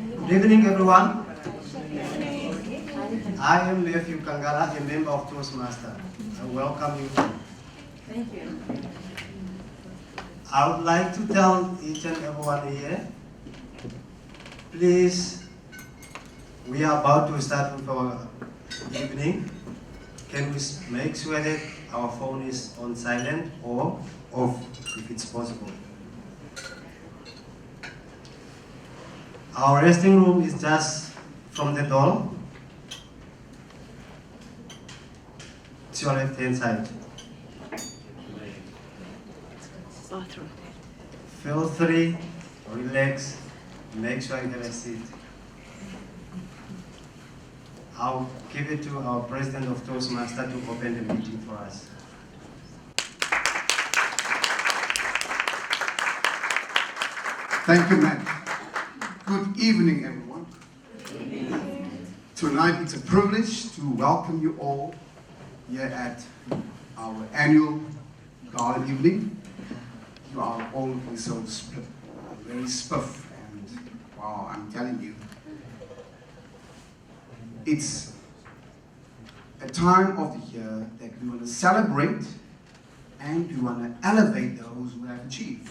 Good evening, everyone. I am Nephew Kangala, a member of Toastmasters. I welcome you. Thank you. I would like to tell each and everyone here, please, we are about to start with our evening. Can we make sure that our phone is on silent or off, if it's possible? Our resting room is just from the door. It's your left-hand side. Bathroom. Feel free, relax, make sure you have a seat. I'll give it to our president of Toastmasters to open the meeting for us. Thank you, Matt. Good evening, everyone. Tonight it's a privilege to welcome you all here at our annual Gala evening. You are all looking so very spiff, and wow, I'm telling you, it's a time of the year that we want to celebrate and we want to elevate those who have achieved.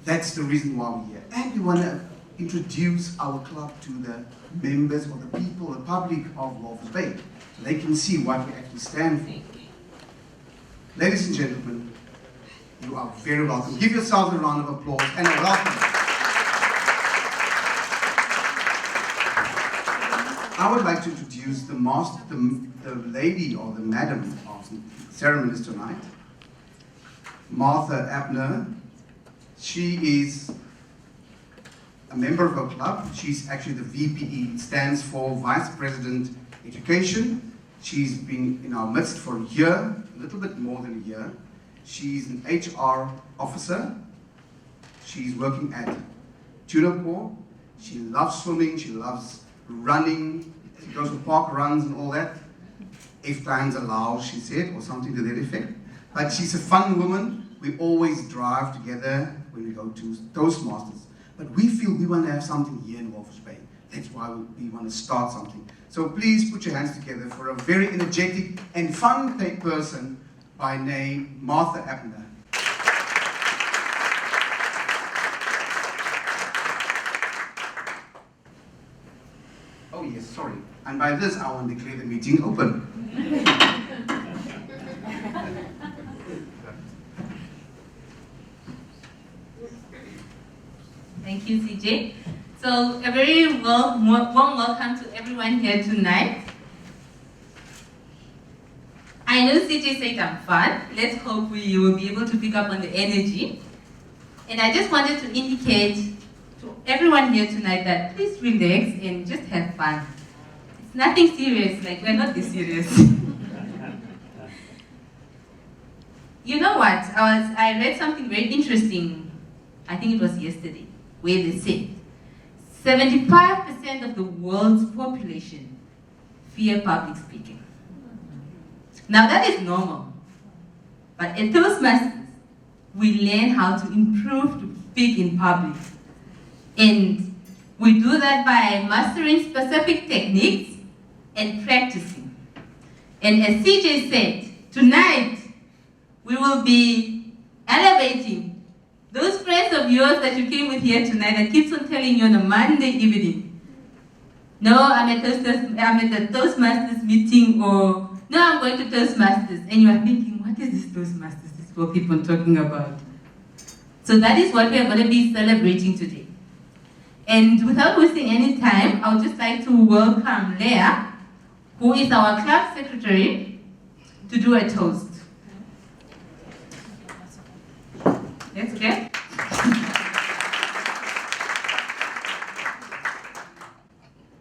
That's the reason why we're here. And we want to introduce our club to the members or the people, the public of Walvis Bay, so they can see what we actually stand for. Ladies and gentlemen, you are very welcome. Give yourselves a round of applause and a welcome. I would like to introduce the master, the lady or the madam of the ceremonies tonight, Martha Abner. She is a member of our club. She's actually the VPE. It stands for Vice President Education. She's been in our midst for a year, a little bit more than a year. She's an HR officer. She's working at Tunapore. She loves swimming. She loves running. She goes to park runs and all that. If times allow, she said, or something to that effect. But she's a fun woman. We always drive together when we go to Toastmasters. But we feel we want to have something here in Walvis Bay. That's why we want to start something. So please put your hands together for a very energetic and fun person by name Martha Abner. Oh yes, sorry. And by this I want to declare the meeting open. Thank you, CJ. So a very warm welcome to everyone here tonight. I know CJ said I'm fun. Let's hope we will be able to pick up on the energy. And I just wanted to indicate to everyone here tonight that please relax and just have fun. It's nothing serious, like we're not this serious. You know what? I read something very interesting. I think it was yesterday, where they said 75% of the world's population fear public speaking. Now that is normal, but at Toastmasters, we learn how to improve to speak in public. And we do that by mastering specific techniques and practicing. And as CJ said, tonight we will be elevating those friends of yours that you came with here tonight that keeps on telling you on a Monday evening, no, I'm at the Toastmasters meeting, or no, I'm going to Toastmasters. And you are thinking, what is this Toastmasters this people keep on talking about? So that is what we are going to be celebrating today. And without wasting any time, I would just like to welcome Leah, who is our club secretary, to do a toast. That's okay?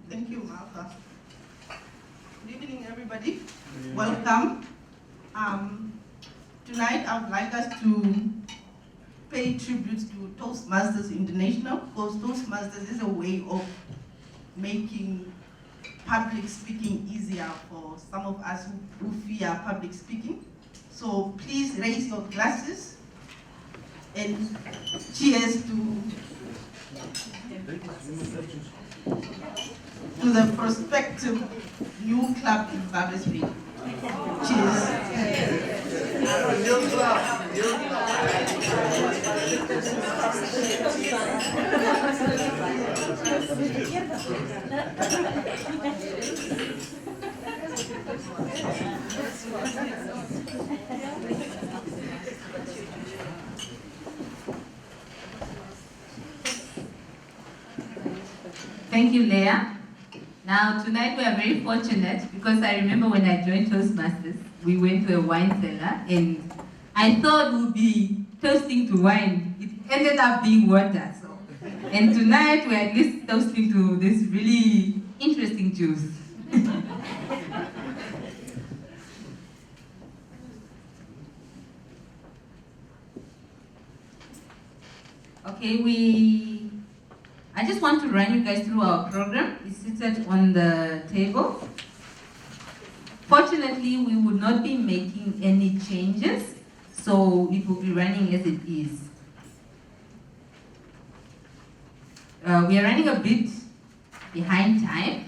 Thank you, Martha. Good evening, everybody. Welcome. Tonight, I would like us to pay tribute to Toastmasters International, because Toastmasters is a way of making public speaking easier for some of us who fear public speaking. So please raise your glasses and cheers to to the prospective new club in Walvis Bay. Cheers. Thank you, Leah. Now, tonight we are very fortunate because I remember when I joined Toastmasters, we went to a wine cellar and I thought we would be toasting to wine. It ended up being water. So, and tonight we're at least toasting to this really interesting juice. Okay, I just want to run you guys through our program. It's seated on the table. Fortunately, we will not be making any changes, so it will be running as it is. We are running a bit behind time,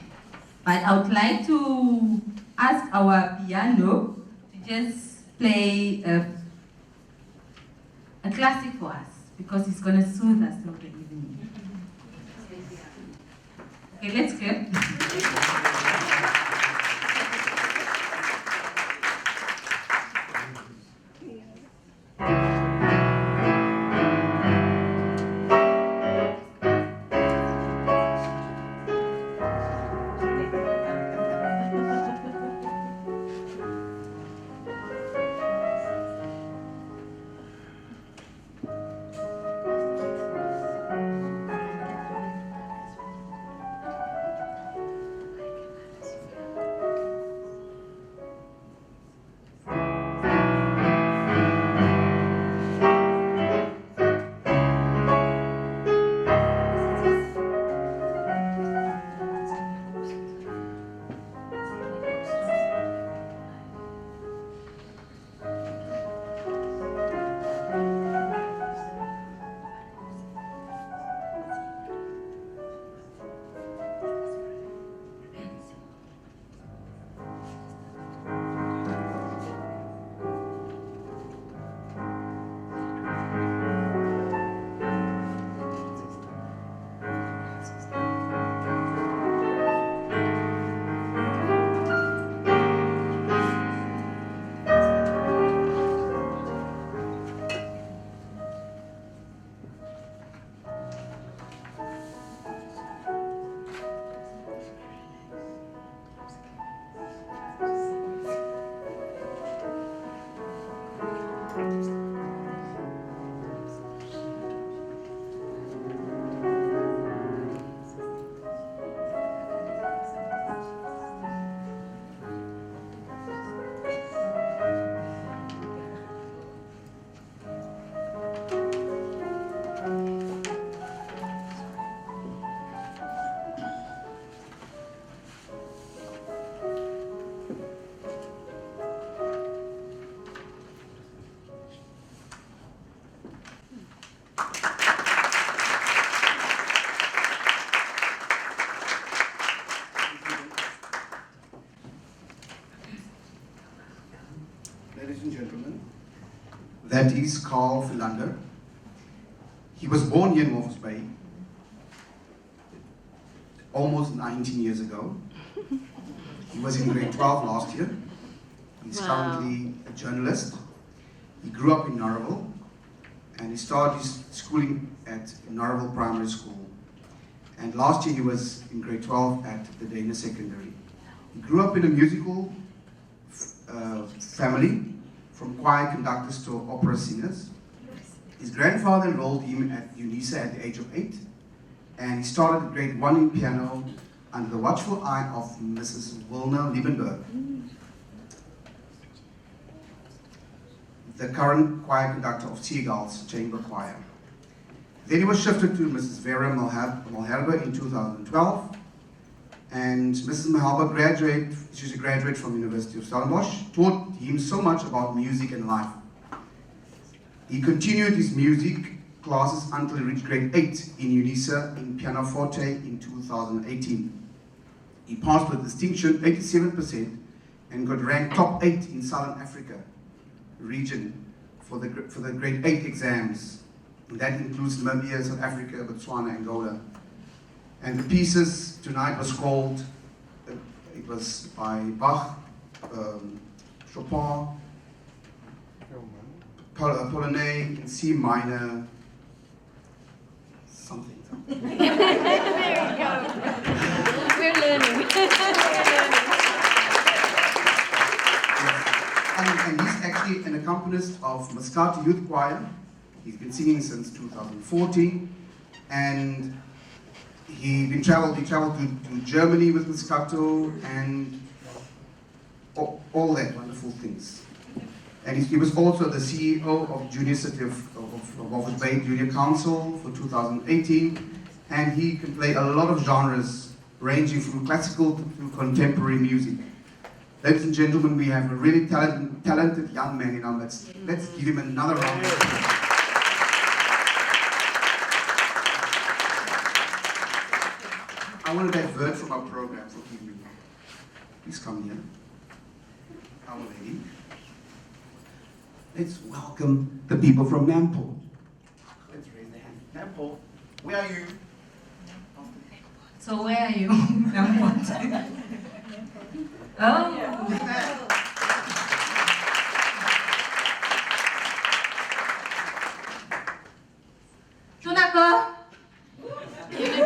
but I would like to ask our piano to just play a classic for us, because it's going to soothe us through the evening. Okay, let's clap. Ladies and gentlemen, that is Carl Philander. He was born here in Walvis Bay almost 19 years ago. He was in grade 12 last year. He's currently a journalist. He grew up in Narrowville and he started his schooling at Narrowville Primary School. And last year he was in grade 12 at the Dana Secondary. He grew up in a musical family, from choir conductors to opera singers. His grandfather enrolled him at UNISA at the age of 8, and he started grade 1 in piano under the watchful eye of Mrs. Wilna Liebenberg, the current choir conductor of Seagull's Chamber Choir. Then he was shifted to Mrs. Vera Malherbe in 2012, and Mrs. Malherbe she's a graduate from the University of Stellenbosch, taught him so much about music and life. He continued his music classes until he reached grade 8 in UNISA in pianoforte in 2018. He passed with distinction 87% and got ranked top 8 in Southern Africa region for the grade 8 exams. And that includes Namibia, South Africa, Botswana, Angola. And the pieces tonight was called, it was by Bach, Chopin, Polonaise in C minor, something. There you go. We're learning. And he's actually an accompanist of Moscato Youth Choir. He's been singing since 2014, and he traveled to Germany with Moscato and all that wonderful things. And he was also the CEO of Junior City of Walvis Bay Junior Council for 2018, and he can play a lot of genres ranging from classical to contemporary music. Ladies and gentlemen, we have a really talented young man in our midst. Let's give him another round of applause. I want to divert from our program, forgive me. Please come here. Our lady. Let's welcome the people from Nampo. Let's raise their hand. Nampo, where are you? So where are you? Oh. Tunako. Okay.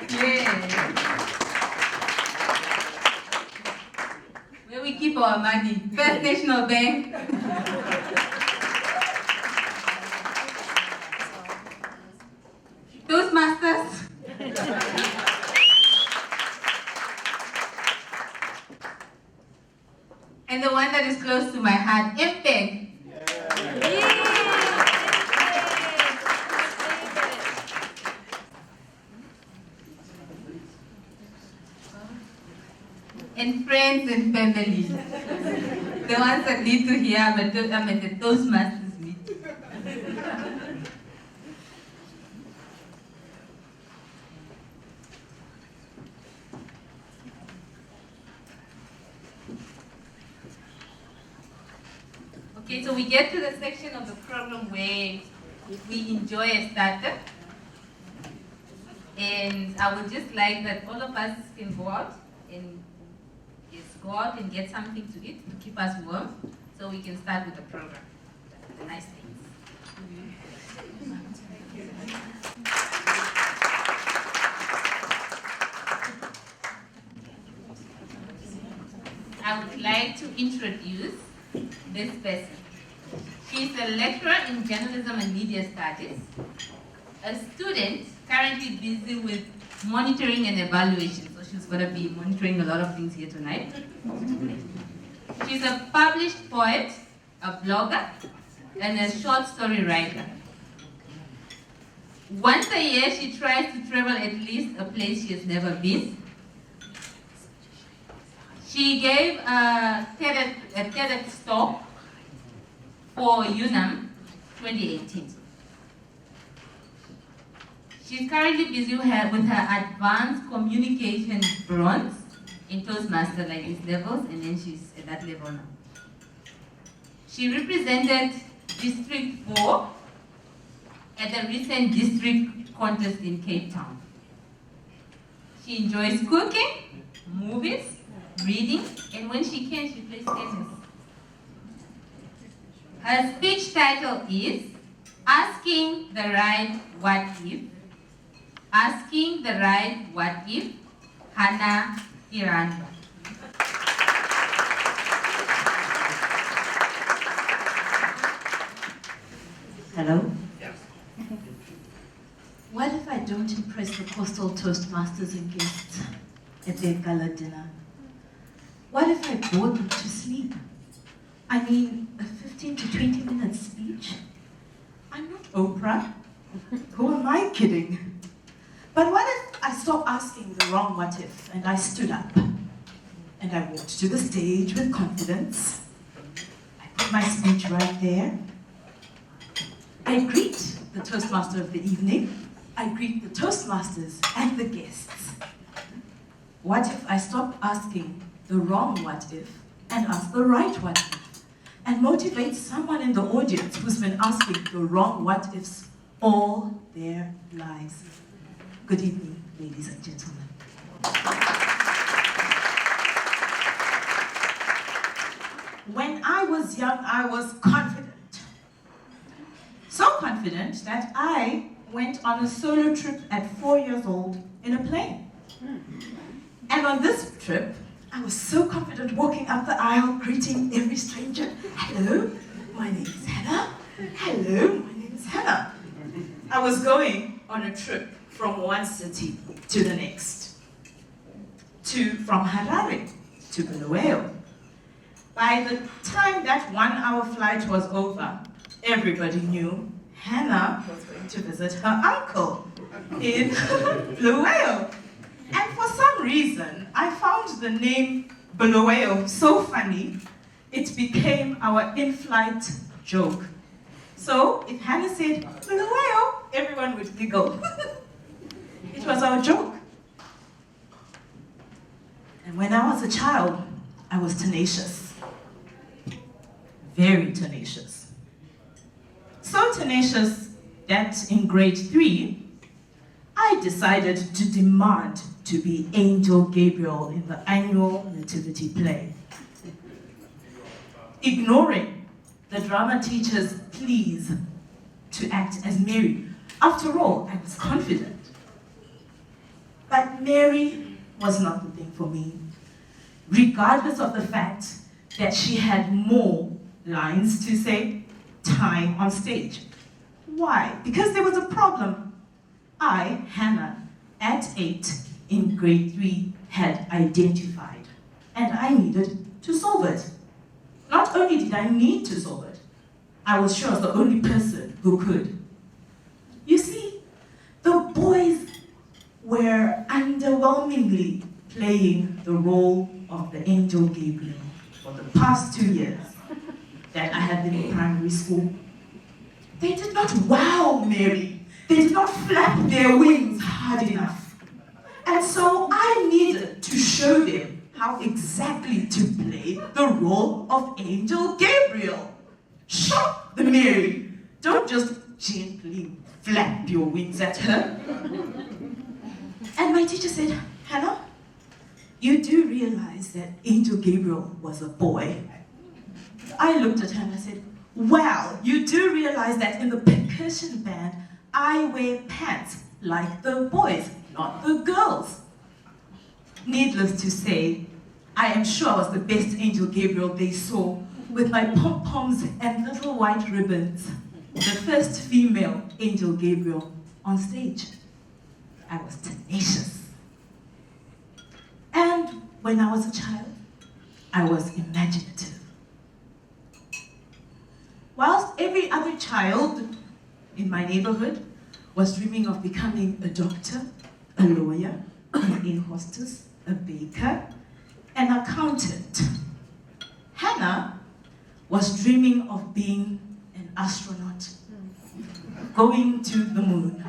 Yeah. Where we keep our money. First National Bank. Toastmasters. And the one that is close to my heart, MPEG. And friends and family. The ones that need to hear I'm at the Toastmasters meeting. Okay, so we get to the section of the program where we enjoy a starter. And I would just like that all of us can go out and get something to eat to keep us warm so we can start with the program. The nice things. I would like to introduce this person. She's a lecturer in journalism and media studies, a student currently busy with monitoring and evaluation. So she's going to be monitoring a lot of things here tonight. She's a published poet, a blogger, and a short story writer. Once a year, she tries to travel at least a place she has never been. She gave a TEDx talk for UNAM 2018. She's currently busy with her advanced communication bronze in Toastmasters, like these levels, and then she's at that level now. She represented District 4 at the recent district contest in Cape Town. She enjoys cooking, movies, reading, and when she can, she plays tennis. Her speech title is Asking the Right What If. Asking the Right What If, Hannah Iranda. Hello? Yes. What if I don't impress the coastal Toastmasters and guests at their gala dinner? What if I bore them to sleep? I mean, a 15 to 20 minute speech? I'm not Oprah. Who am I kidding? But what if I stopped asking the wrong what if and I stood up and I walked to the stage with confidence? I put my speech right there. I greet the Toastmaster of the evening. I greet the Toastmasters and the guests. What if I stop asking the wrong what if and ask the right what if, and motivate someone in the audience who's been asking the wrong what ifs all their lives? Good evening, ladies and gentlemen. When I was young, I was confident. So confident that I went on a solo trip at 4 years old in a plane. And on this trip, I was so confident walking up the aisle, greeting every stranger. Hello, my name is Hannah. Hello, my name is Hannah. I was going on a trip from one city to the next. From Harare to Bulawayo. By the time that 1 hour flight was over, everybody knew Hannah was going to visit her uncle in Bulawayo. And for some reason, I found the name Bulawayo so funny, it became our in-flight joke. So if Hannah said, Bulawayo, everyone would giggle. It was our joke. And when I was a child, I was tenacious. Very tenacious. So tenacious that in grade 3, I decided to demand to be Angel Gabriel in the annual nativity play. Ignoring the drama teacher's pleas to act as Mary. After all, I was confident. But Mary was not the thing for me, regardless of the fact that she had more lines to say time on stage. Why? Because there was a problem. I, Hannah, at 8 in grade 3, had identified, and I needed to solve it. Not only did I need to solve it, I was sure I was the only person who could. You see, the boys were underwhelmingly playing the role of the Angel Gabriel for the past 2 years that I had been in primary school. They did not wow Mary. They did not flap their wings hard enough. And so I needed to show them how exactly to play the role of Angel Gabriel. Shock the Mary. Don't just gently flap your wings at her. And my teacher said, Hannah, you do realize that Angel Gabriel was a boy. I looked at her and I said, well, you do realize that in the percussion band, I wear pants like the boys, not the girls. Needless to say, I am sure I was the best Angel Gabriel they saw, with my pom-poms and little white ribbons, the first female Angel Gabriel on stage. I was tenacious. And when I was a child, I was imaginative. Whilst every other child in my neighborhood was dreaming of becoming a doctor, a lawyer, an air hostess, a baker, an accountant, Hannah was dreaming of being an astronaut, going to the moon.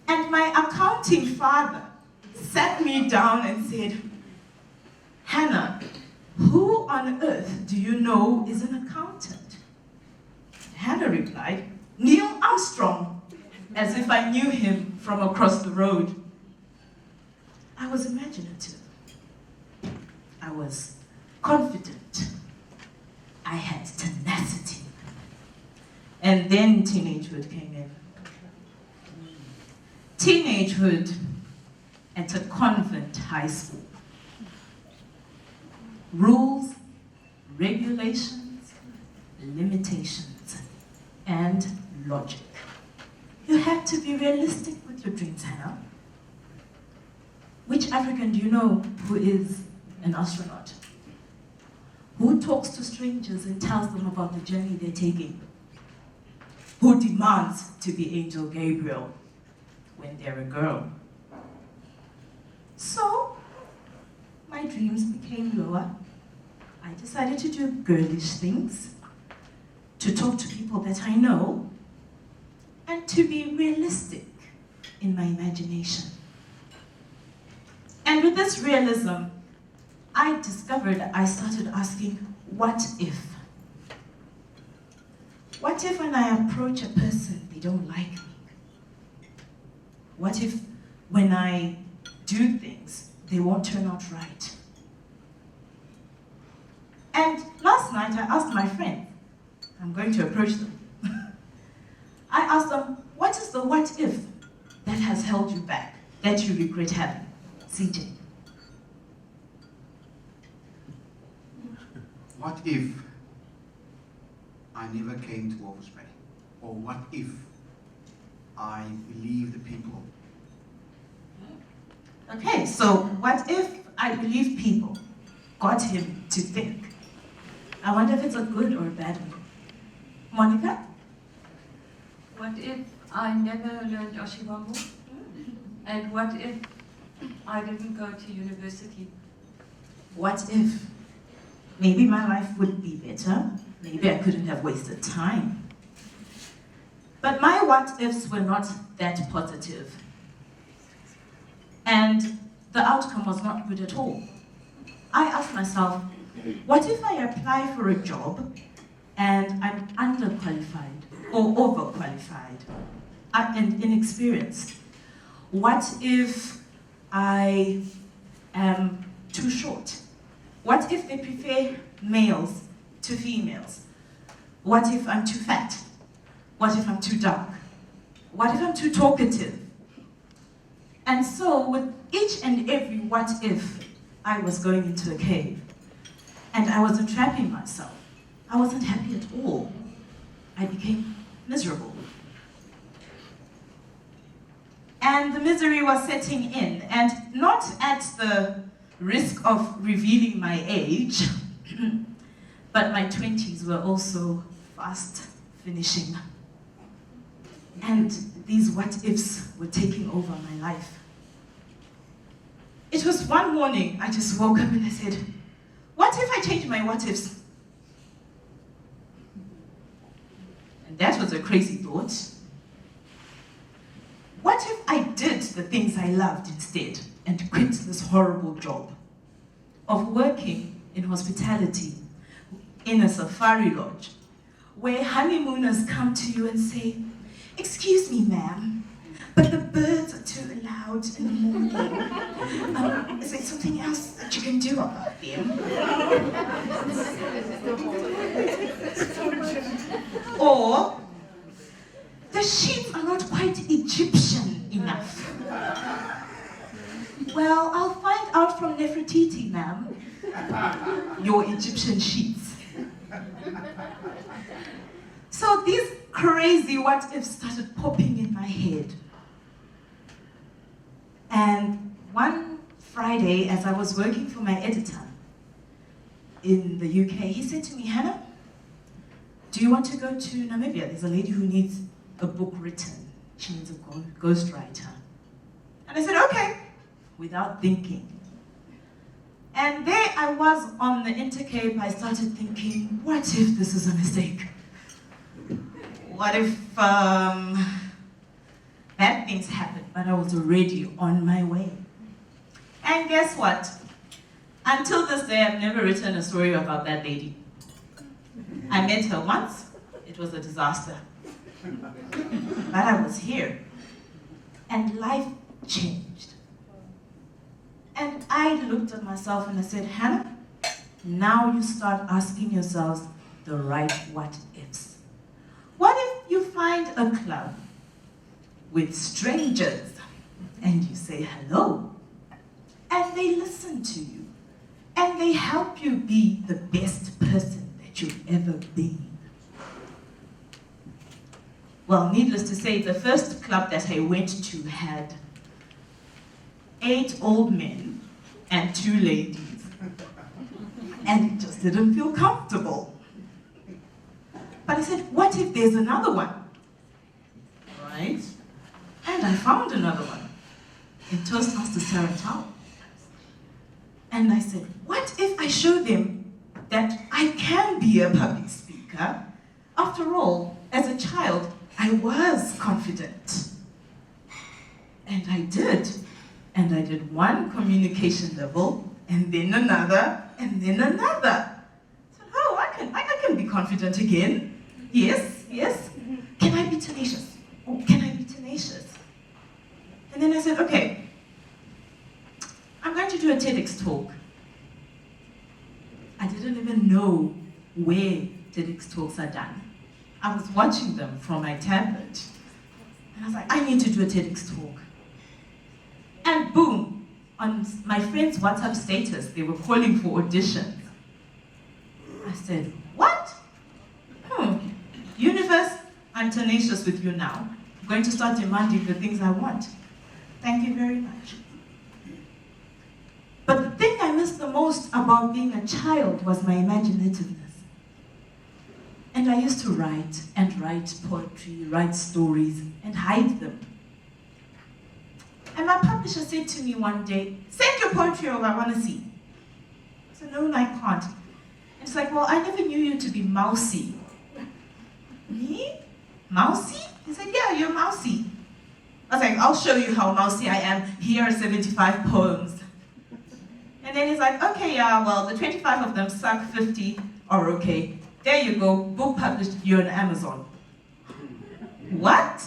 And my accounting father sat me down and said, Hannah, who on earth do you know is an accountant? Hannah replied, Neil Armstrong, as if I knew him from across the road. I was imaginative. I was confident. I had tenacity. And then teenagehood came in. Teenagehood at a convent high school. Rules, regulations, limitations, and logic. You had to be realistic with your dreams, Hannah. Which African do you know who is an astronaut? Who talks to strangers and tells them about the journey they're taking? Who demands to be Angel Gabriel when they're a girl? So, my dreams became lower. I decided to do girlish things, to talk to people that I know, and to be realistic in my imagination. And with this realism, I discovered I started asking, what if? What if when I approach a person, they don't like me? What if when I do things, they won't turn out right? And last night I asked my friend, I'm going to approach them. I asked them, what is the what if that has held you back, that you regret having? CJ. What if I never came to Walvis Bay? Or what if I believe the people? Okay, so what if I believe people got him to think? I wonder if it's a good or a bad one. Monica? What if I never learned Oshiwambo? And what if I didn't go to university? What if? Maybe my life would be better. Maybe I couldn't have wasted time. But my what ifs were not that positive. And the outcome was not good at all. I asked myself, what if I apply for a job and I'm underqualified or overqualified and inexperienced? What if I am too short? What if they prefer males to females? What if I'm too fat? What if I'm too dark? What if I'm too talkative? And so with each and every what if, I was going into a cave. And I was entrapping myself. I wasn't happy at all. I became miserable. And the misery was setting in, and not at the risk of revealing my age, but my 20s were also fast finishing. And these what-ifs were taking over my life. It was one morning, I just woke up and I said, what if I change my what-ifs? And that was a crazy thought. What if I did the things I loved instead and quit this horrible job of working in hospitality in a safari lodge where honeymooners come to you and say, excuse me, ma'am, but the birds are too loud in the morning. Is there something else that you can do about them? Or, the sheets are not quite Egyptian enough. Well, I'll find out from Nefertiti, ma'am. Your Egyptian sheets. So these crazy what-ifs started popping in my head. And one Friday, as I was working for my editor in the UK, he said to me, Hannah, do you want to go to Namibia? There's a lady who needs a book written. She needs a ghostwriter. And I said, okay, without thinking. And there I was on the Intercape. I started thinking, what if this is a mistake? What if bad things happened, but I was already on my way? And guess what? Until this day, I've never written a story about that lady. I met her once. It was a disaster. But I was here. And life changed. And I looked at myself and I said, Hannah, now you start asking yourselves the right what-ifs. What if you find a club with strangers and you say hello and they listen to you and they help you be the best person that you've ever been? Well, needless to say, the first club that I went to had 8 old men and 2 ladies. And it just didn't feel comfortable. But I said, what if there's another one? Right? And I found another one in Toastmasters Tarantau. And I said, what if I show them that I can be a public speaker? After all, as a child, I was confident. And I did. And I did one communication level, and then another, and then another. So, oh, I can be confident again. Yes, yes. Can I be tenacious? Oh, can I be tenacious? And then I said, okay, I'm going to do a TEDx talk. I didn't even know where TEDx talks are done. I was watching them from my tablet. And I was like, I need to do a TEDx talk. And boom, on my friend's WhatsApp status, they were calling for auditions. I said, what? Universe, I'm tenacious with you now. I'm going to start demanding the things I want. Thank you very much. But the thing I missed the most about being a child was my imaginativeness. And I used to write and write poetry, write stories, and hide them. And my publisher said to me one day, send your poetry over, I want to see. I said, no, I can't. And it's like, well, I never knew you to be mousy. Me? Mousy? He said, yeah, you're mousy. I was like, I'll show you how mousy I am. Here are 75 poems. And then he's like, okay, yeah, well, the 25 of them suck, 50 are okay. There you go, book published, you're on Amazon. What?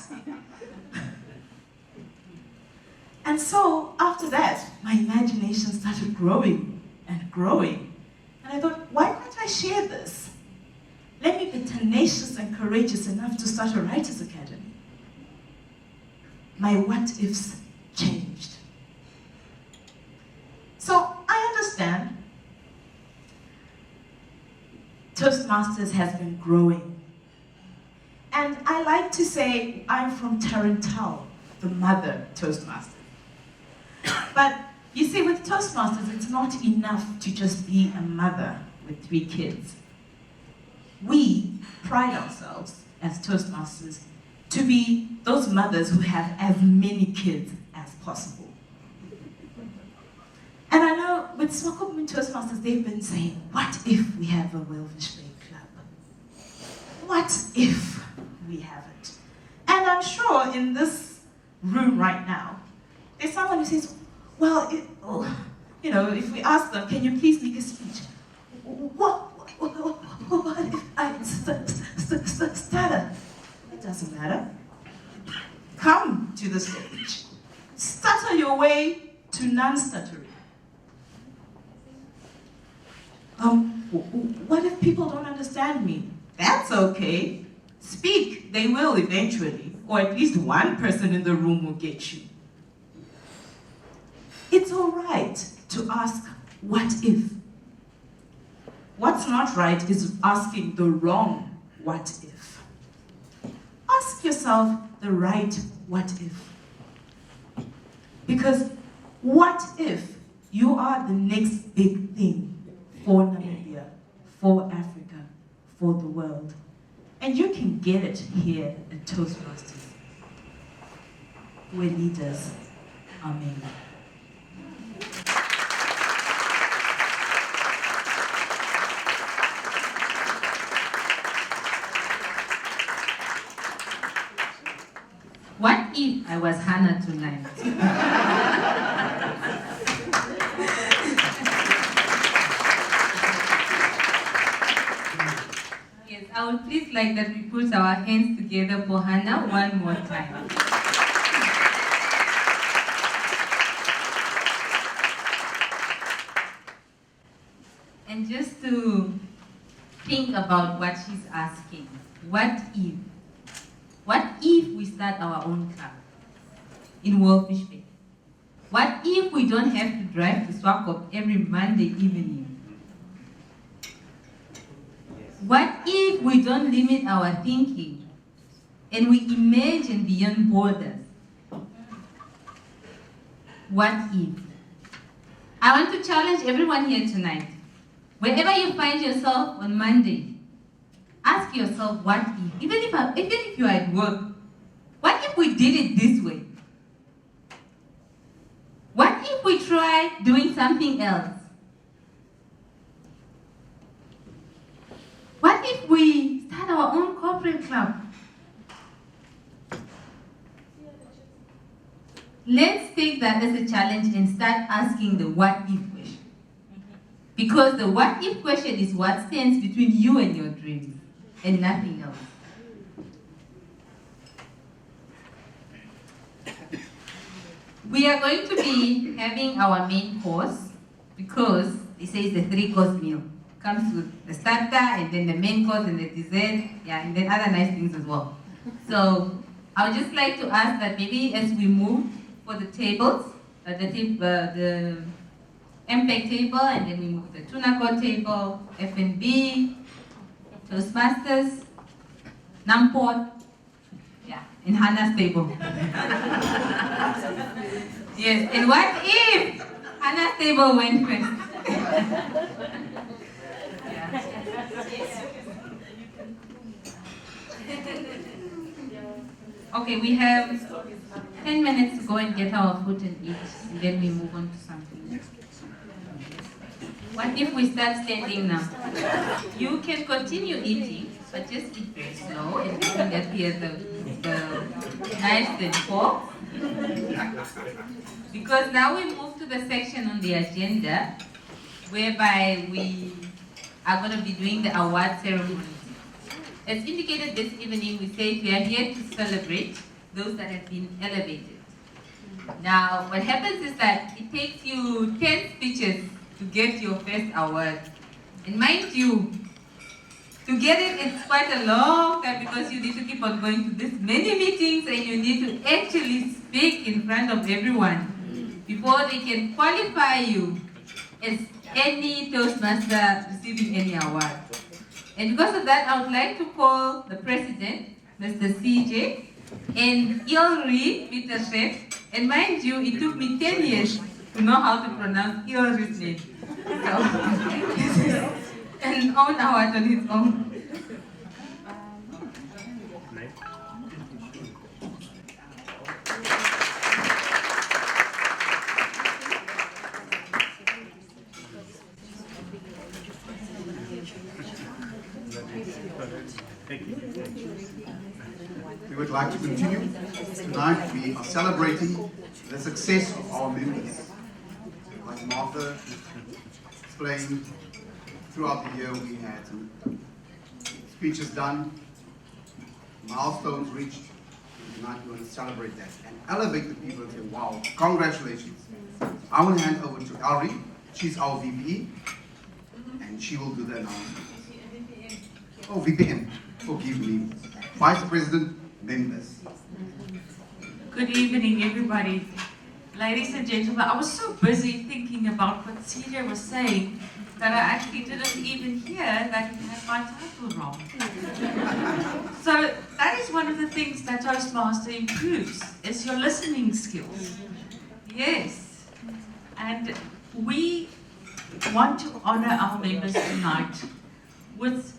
And so, after that, my imagination started growing and growing. And I thought, why can't I share this? Let me be tenacious and courageous enough to start a writers' academy. My what-ifs changed. So, I understand Toastmasters has been growing. And I like to say I'm from Tarantal, the mother Toastmaster. But you see, with Toastmasters, it's not enough to just be a mother with 3 kids. We pride ourselves as Toastmasters to be those mothers who have as many kids as possible. And I know with Swakopmund Toastmasters, they've been saying, what if we have a Walvis Bay Club? What if we have it? And I'm sure in this room right now, there's someone who says, well, if we ask them, can you please make a speech? What if I stutter? It doesn't matter. Come to the stage. Stutter your way to non-stuttering. What if people don't understand me? That's okay. Speak, they will eventually, or at least one person in the room will get you. It's all right to ask, what if? What's not right is asking the wrong what if. Ask yourself the right what if. Because what if you are the next big thing for Namibia, for Africa, for the world? And you can get it here at Toastmasters, where leaders are made. What if I was Hannah tonight? Yes, I would please like that we put our hands together for Hannah one more time. And just to think about what she's asking, what if? What if we start our own club in Walvis Bay? What if we don't have to drive to Swakop every Monday evening? What if we don't limit our thinking and we imagine beyond borders? What if? I want to challenge everyone here tonight. Wherever you find yourself on Monday, ask yourself, what if? Even if you are at work, what if we did it this way? What if we try doing something else? What if we start our own corporate club? that as a challenge and start asking the what if question. Because the what if question is what stands between you and your dreams and nothing else. We are going to be having our main course because it says the 3-course meal. Comes with the starter and then the main course and the dessert, yeah, and then other nice things as well. So I would just like to ask that maybe as we move for the tables, the MPEG table, and then we move the tuna core table, F&B, Toastmasters, Namport, yeah, and Hannah's table. Yes, and what if Hannah's table went first? Okay, we have 10 minutes to go and get our food and eat, and then we move on to something. What if we start standing now? You can continue eating, but just eat very slow and looking at here the knives and forks. Because now we move to the section on the agenda whereby we are going to be doing the award ceremony. As indicated this evening, we said we are here to celebrate those that have been elevated. Now, what happens is that it takes you 10 speeches to get your first award. And mind you, to get it, it's quite a long time because you need to keep on going to this many meetings and you need to actually speak in front of everyone before they can qualify you as any Toastmaster receiving any award. And because of that, I would like to call the president, Mr. CJ, and Ilri, Peter Chef. And mind you, it took me 10 years to know how to pronounce Ilri's name. So, an own award on its own. We would like to continue. Tonight we are celebrating the success of our members. Like Martha explained, throughout the year we had speeches done, milestones reached, and tonight we want to celebrate that and elevate the people and say, wow, congratulations. I want to hand over to Elri. She's our VPE, and she will do the announcements. Oh, VPN, forgive me. Vice President, members. Good evening, everybody. Ladies and gentlemen, I was so busy thinking about what CJ was saying that I actually didn't even hear that he had my title wrong. So that is one of the things that Toastmaster improves, is your listening skills. Yes. And we want to honor our members tonight with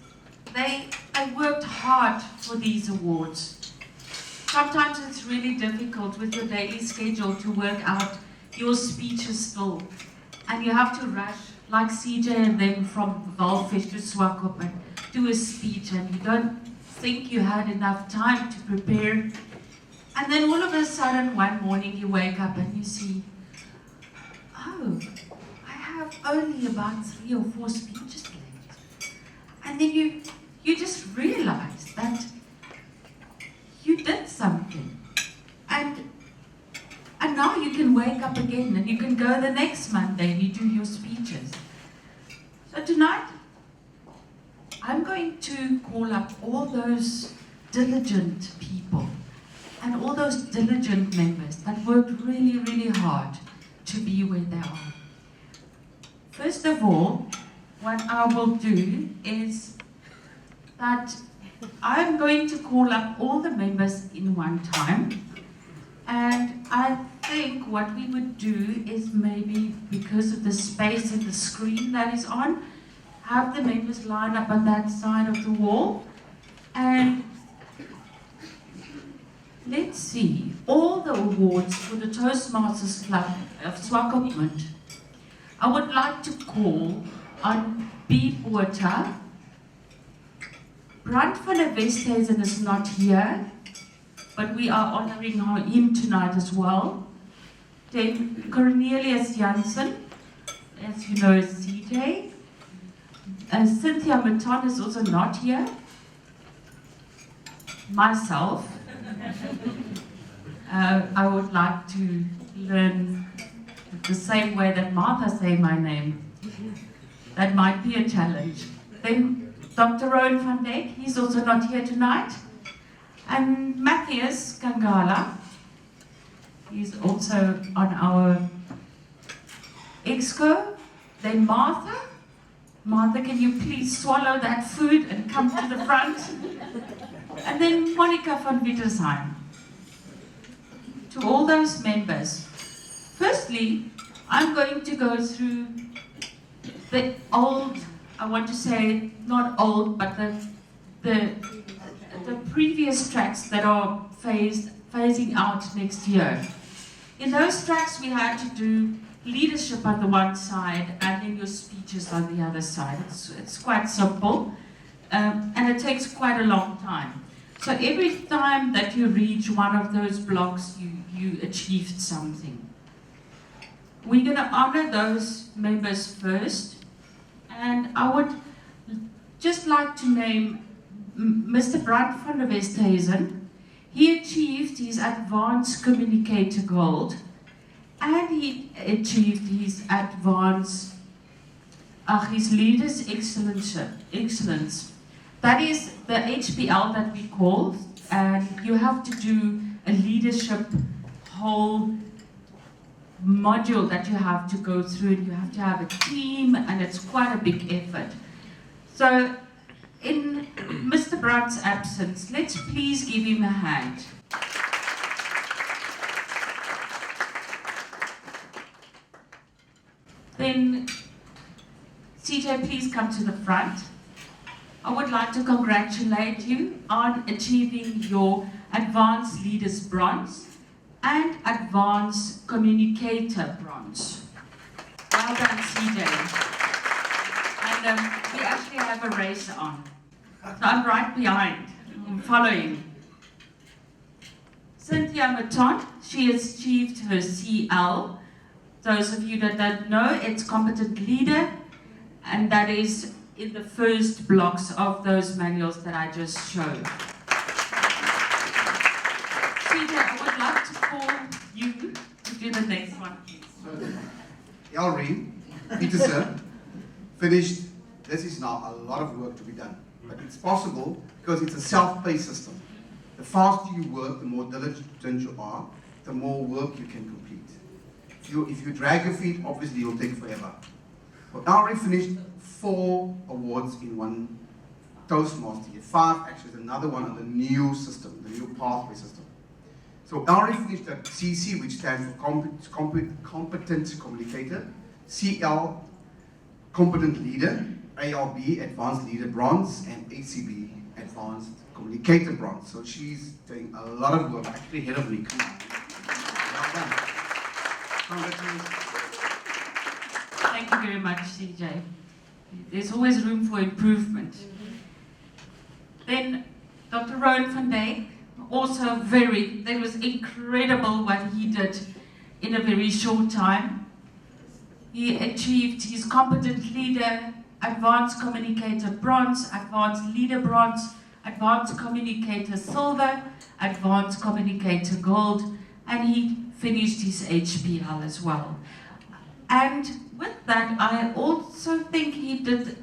they worked hard for these awards. Sometimes it's really difficult with your daily schedule to work out your speeches still. And you have to rush, like CJ and them from Walvis to Swakopmund, do a speech and you don't think you had enough time to prepare. And then all of a sudden one morning you wake up and you see, oh, I have only about 3 or 4 speeches left. And then you just realize that you did something. And now you can wake up again and you can go the next Monday and you do your speeches. So tonight, I'm going to call up all those diligent people and all those diligent members that worked really, really hard to be where they are. First of all, what I will do is that I'm going to call up all the members in one time, and I think what we would do is maybe, because of the space and the screen that is on, have the members line up on that side of the wall, and let's see, all the awards for the Toastmasters Club of Swakopmund. I would like to call on B. Porter. Brand van der Westhuizen is not here, but we are honoring him tonight as well. Then Cornelius Janssen, as you know, is CJ. Cynthia Maton is also not here. Myself. I would like to learn the same way that Martha say my name. That might be a challenge. Then Dr. Rowan van Dijk, he's also not here tonight. And Matthias Kangala, he's also on our exco. Then Martha. Martha, can you please swallow that food and come to the front? And then Monica van Wittersheim. To all those members, firstly, I'm going to go through the old, I want to say, not old, but the previous tracks that are phasing out next year. In those tracks, we had to do leadership on the one side and then your speeches on the other side. It's quite simple, and it takes quite a long time. So every time that you reach one of those blocks, you achieved something. We're going to honor those members first, and I would just like to name Mr. Brand van der Westhuizen. He achieved his Advanced Communicator Gold, and he achieved his his Leaders Excellence. That is the HPL that we call, and you have to do a leadership whole module that you have to go through, and you have to have a team, and it's quite a big effort. So, in Mr. Brandt's absence, let's please give him a hand. Then, CJ, please come to the front. I would like to congratulate you on achieving your Advanced Leaders Bronze and Advanced Communicator Bronze. Well done, CJ. And we actually have a race on. So I'm right behind, I'm following. Cynthia Maton, she has achieved her CL. Those of you that don't know, it's Competent Leader, and that is in the first blocks of those manuals that I just showed. CJ, I would like to call you to do the next one, please. Elrie Peterson finished. This is now a lot of work to be done, but it's possible because it's a self-paced system. The faster you work, the more diligent you are, the more work you can complete. If you drag your feet, obviously you'll take forever. Well, Elrie finished 4 awards in one Toastmaster. 5 actually is another one on the new system, the new pathway system. So Elrie finished at CC, which stands for Competent Communicator, CL, Competent Leader, ALB, Advanced Leader Bronze, and ACB, Advanced Communicator Bronze. So she's doing a lot of work, actually ahead of me. Come on. Well done. Congratulations. Thank you very much, CJ. There's always room for improvement. Then Dr. Rowan van Dijk, also that was incredible what he did in a very short time. He achieved his Competent Leader, Advanced Communicator Bronze, Advanced Leader Bronze, Advanced Communicator Silver, Advanced Communicator Gold, and he finished his HPL as well. And with that, I also think he did,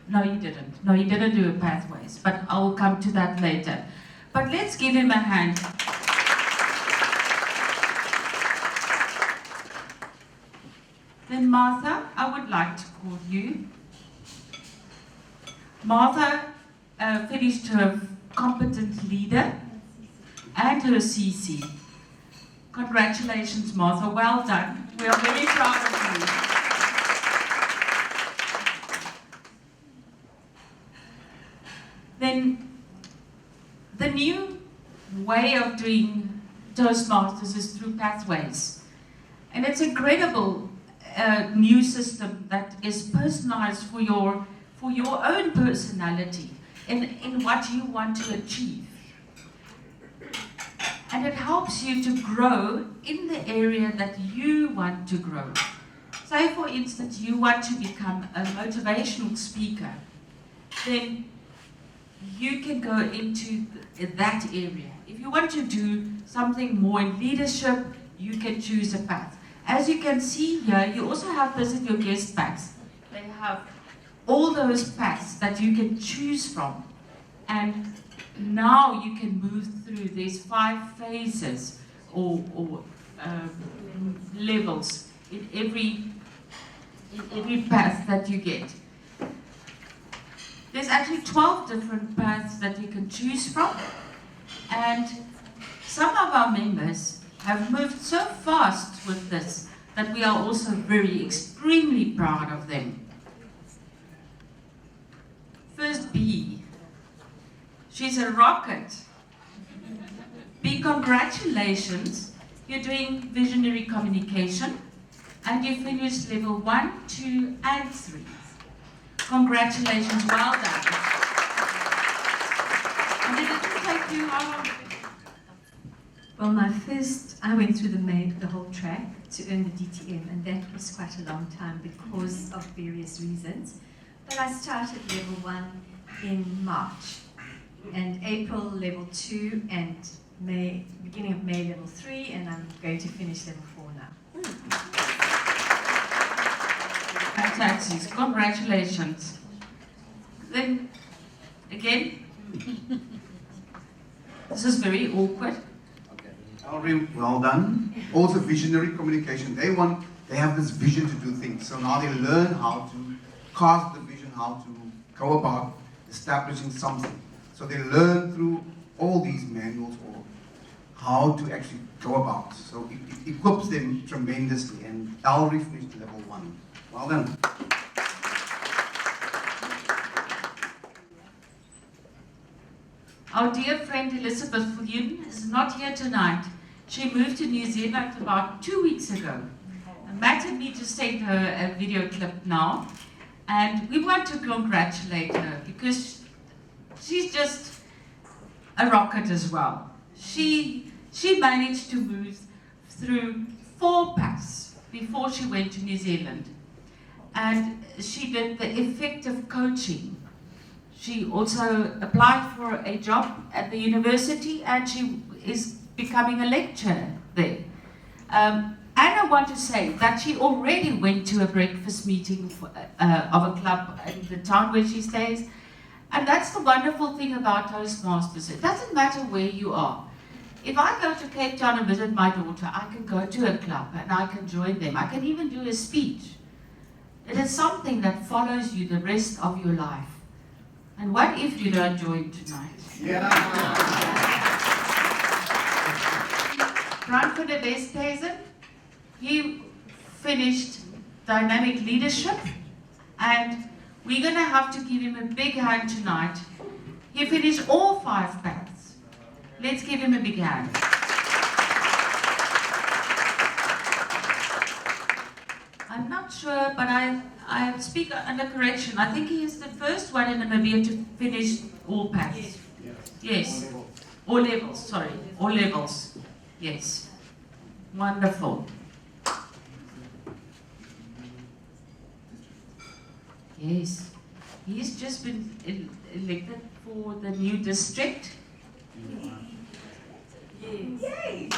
no he didn't. No, he didn't do a Pathways, but I'll come to that later. But let's give him a hand. Then Martha, I would like to call you. Martha finished her Competent Leader and her CC. Congratulations, Martha, well done. We are very proud of you. Then, the new way of doing Toastmasters is through Pathways. And it's incredible new system that is personalized for your own personality in what you want to achieve. and it helps you to grow in the area that you want to grow. Say, for instance, you want to become a motivational speaker, then you can go into that area. If you want to do something more in leadership, you can choose a path. As you can see here, you also have this in your guest packs. They have all those paths that you can choose from. And now you can move through these 5 phases or levels in every path that you get. There's actually 12 different paths that you can choose from, and some of our members have moved so fast with this that we are also extremely proud of them. First B, she's a rocket. B, congratulations, you're doing visionary communication, and you finished level 1, 2, and 3. Congratulations, well done. And did it take you how long? Well, I went through the whole track to earn the DTM, and that was quite a long time because of various reasons. But I started level 1 in March, and April level 2, and beginning of May level 3, and I'm going to finish level 4 now. Fantastic, congratulations. Then, again, this is very awkward. Okay. Well done. Also visionary communication. They have this vision to do things. So now they learn how to cast the vision, how to go about establishing something. So they learn through all these manuals or how to actually go about. So it equips them tremendously. And Elri finished level 1. Well done. Our dear friend Elizabeth Viljoen is not here tonight. She moved to New Zealand about 2 weeks ago. Matt and me just sent her a video clip now, and we want to congratulate her because she's just a rocket as well. She managed to move through 4 paths before she went to New Zealand. And she did the effective coaching. She also applied for a job at the university, and she is becoming a lecturer there. And I want to say that she already went to a breakfast meeting of a club in the town where she stays. And that's the wonderful thing about Toastmasters. It doesn't matter where you are. If I go to Cape Town and visit my daughter, I can go to a club and I can join them. I can even do a speech. It is something that follows you the rest of your life. And what if you don't join tonight? Yeah. Frank van der Westhuizen, he finished dynamic leadership, and we're going to have to give him a big hand tonight. He finished all 5 paths. Let's give him a big hand. I'm not sure, but I speak under correction. I think he is the first one in Namibia to finish all paths. Yes. All levels, sorry. All levels. Yes. Wonderful. Yes. He's just been elected for the new district. Yes.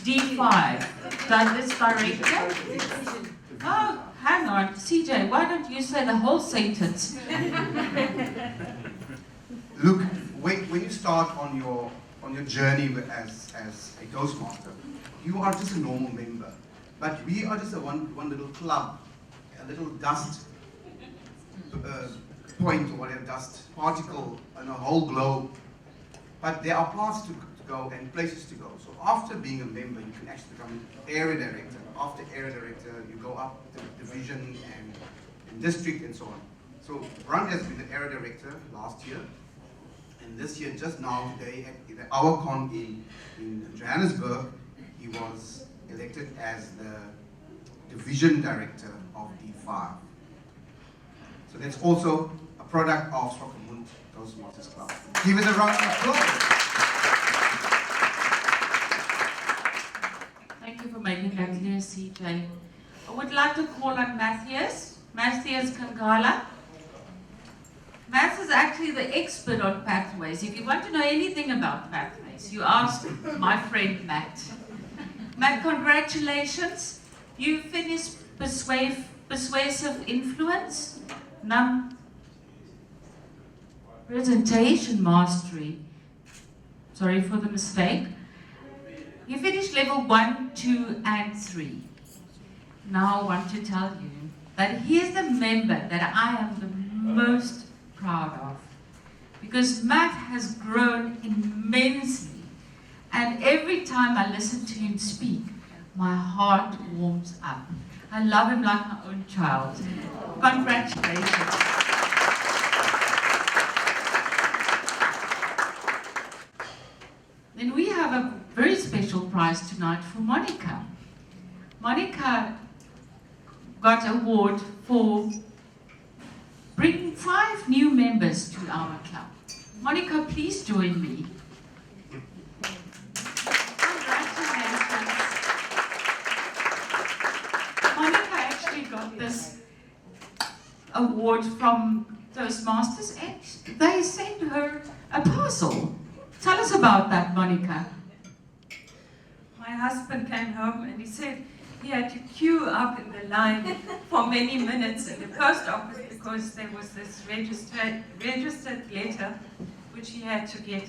D5. Douglas Director. Oh, hang on. CJ, why don't you say the whole sentence? Look, when you start on your journey as a Toastmaster, you are just a normal member. But we are just one little club, a little dust point or whatever, dust particle on a whole globe. But there are paths to go and places to go. So after being a member, you can actually become an area director. After area director, you go up the division and district and so on. So Brand has been the area director last year, and this year, just now today at the OurCon in Johannesburg, he was elected as the division director of D5. So that's also a product of Swakopmund Toastmasters Club. Give it a round of applause. making that clear, CJ. I would like to call on Matthias Kangala. Matt is actually the expert on pathways. If you want to know anything about pathways, you ask my friend Matt. Matt, congratulations. You finished Persuasive Influence. Presentation Mastery. Sorry for the mistake. You finished level 1, 2, and 3. Now I want to tell you that here's the member that I am the most proud of. Because Matt has grown immensely. And every time I listen to him speak, my heart warms up. I love him like my own child. Congratulations. Then we have a very special prize tonight for Monica. Monica got an award for bringing 5 new members to our club. Monica, please join me. Congratulations. Monica actually got this award from Toastmasters and they sent her a parcel. Tell us about that, Monica. My husband came home and he said he had to queue up in the line for many minutes in the post office because there was this registered letter which he had to get.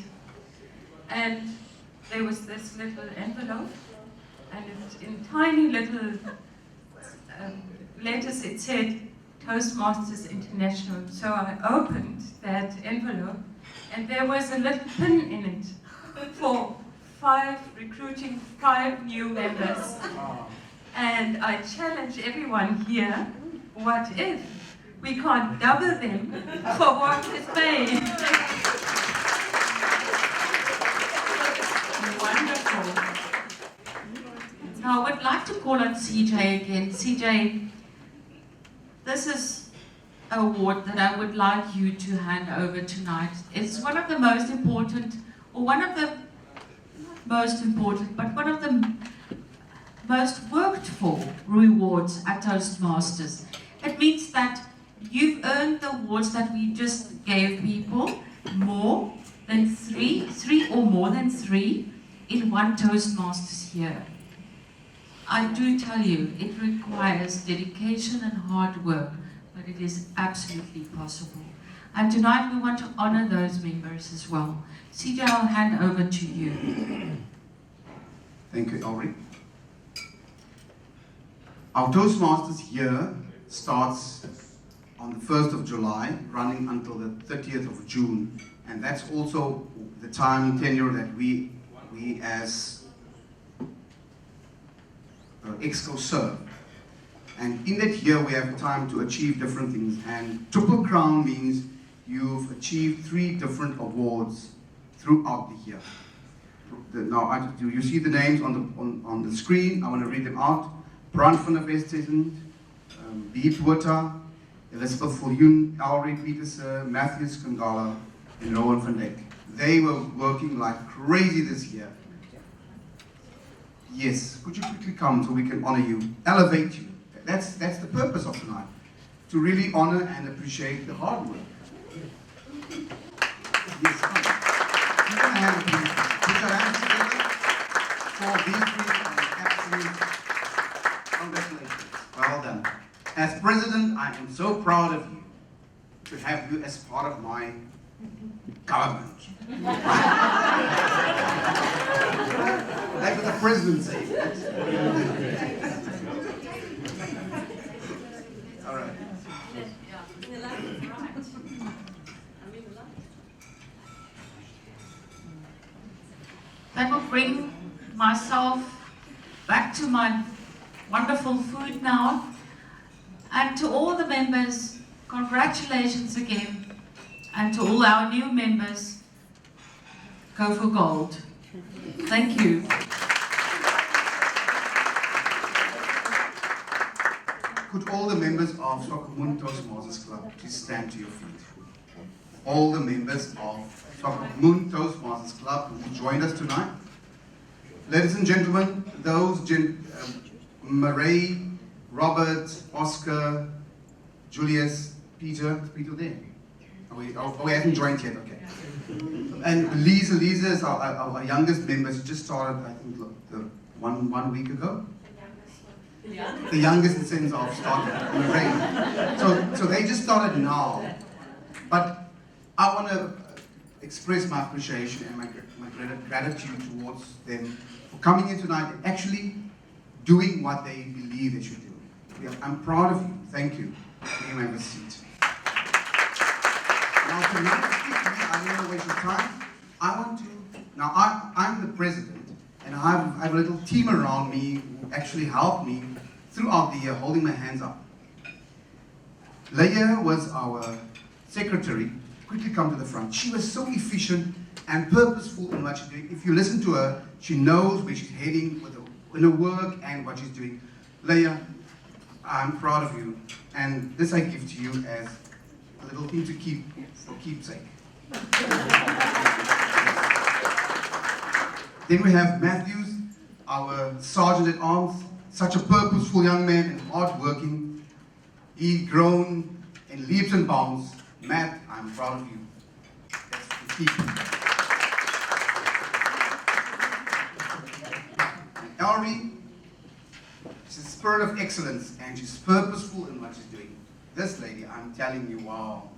And there was this little envelope and in tiny little letters it said Toastmasters International. So I opened that envelope and there was a little pin in it for recruiting 5 new members. And I challenge everyone here, what if we can't double them for what is paid? Wonderful. Now I would like to call on CJ again. CJ, this is an award that I would like you to hand over tonight. It's one of the most important, or one of the most important, but one of the most worked for rewards at Toastmasters. It means that you've earned the awards that we just gave people more than three or more than 3 in one Toastmasters year. I do tell you, it requires dedication and hard work, but it is absolutely possible. And tonight we want to honor those members as well. CJ, I'll hand over to you. Thank you, Elrie. Our Toastmasters year starts on the 1st of July, running until the 30th of June. And that's also the time tenure that we as EXCO serve. And in that year, we have time to achieve different things. And Triple Crown means you've achieved 3 different awards throughout the year. Now, do you see the names on the screen? I want to read them out. Brand van der Westhuizen, B. Puerta, Elizabeth Viljoen, Elrie Petersen, Matthias Kangala, and Rowan van Dijk. They were working like crazy this year. Yes, could you quickly come so we can honor you, elevate you? That's the purpose of tonight, to really honor and appreciate the hard work. Yes, come. Give them a hand, please. Put your hands together for these 3 absolute congratulations. Well done. As president, I am so proud of you to have you as part of my government. That's what the president says. All right. That will bring myself back to my wonderful food now. And to all the members, congratulations again. And to all our new members, go for gold. Thank you. Could all the members of Swakopmund Toastmasters Club please stand to your feet? All the members of Swakopmund Toastmasters Club who joined us tonight. Ladies and gentlemen, those, Murray, Robert, Oscar, Julius, Peter there? We haven't joined yet, okay. And Lisa is our youngest member. She just started, I think, one week ago. The youngest in the sense of started, Murray. So they just started now. But I want to express my appreciation and my gratitude towards them for coming in tonight and actually doing what they believe they should do. I'm proud of you. Thank you. You may have a seat. Now tonight, I don't want to waste your time. I'm the president, and I have a little team around me who actually helped me throughout the year, holding my hands up. Leia was our secretary. Quickly come to the front. She was so efficient and purposeful in what she's doing. If you listen to her, she knows where she's heading in her work and what she's doing. Leia, I'm proud of you, and this I give to you as a little thing to keep for keepsake. Then we have Matthews, our sergeant at arms, such a purposeful young man and hardworking. He's grown in leaps and bounds. Matt, I'm proud of you. That's the key. Elrie, she's a spirit of excellence and she's purposeful in what she's doing. This lady, I'm telling you, wow.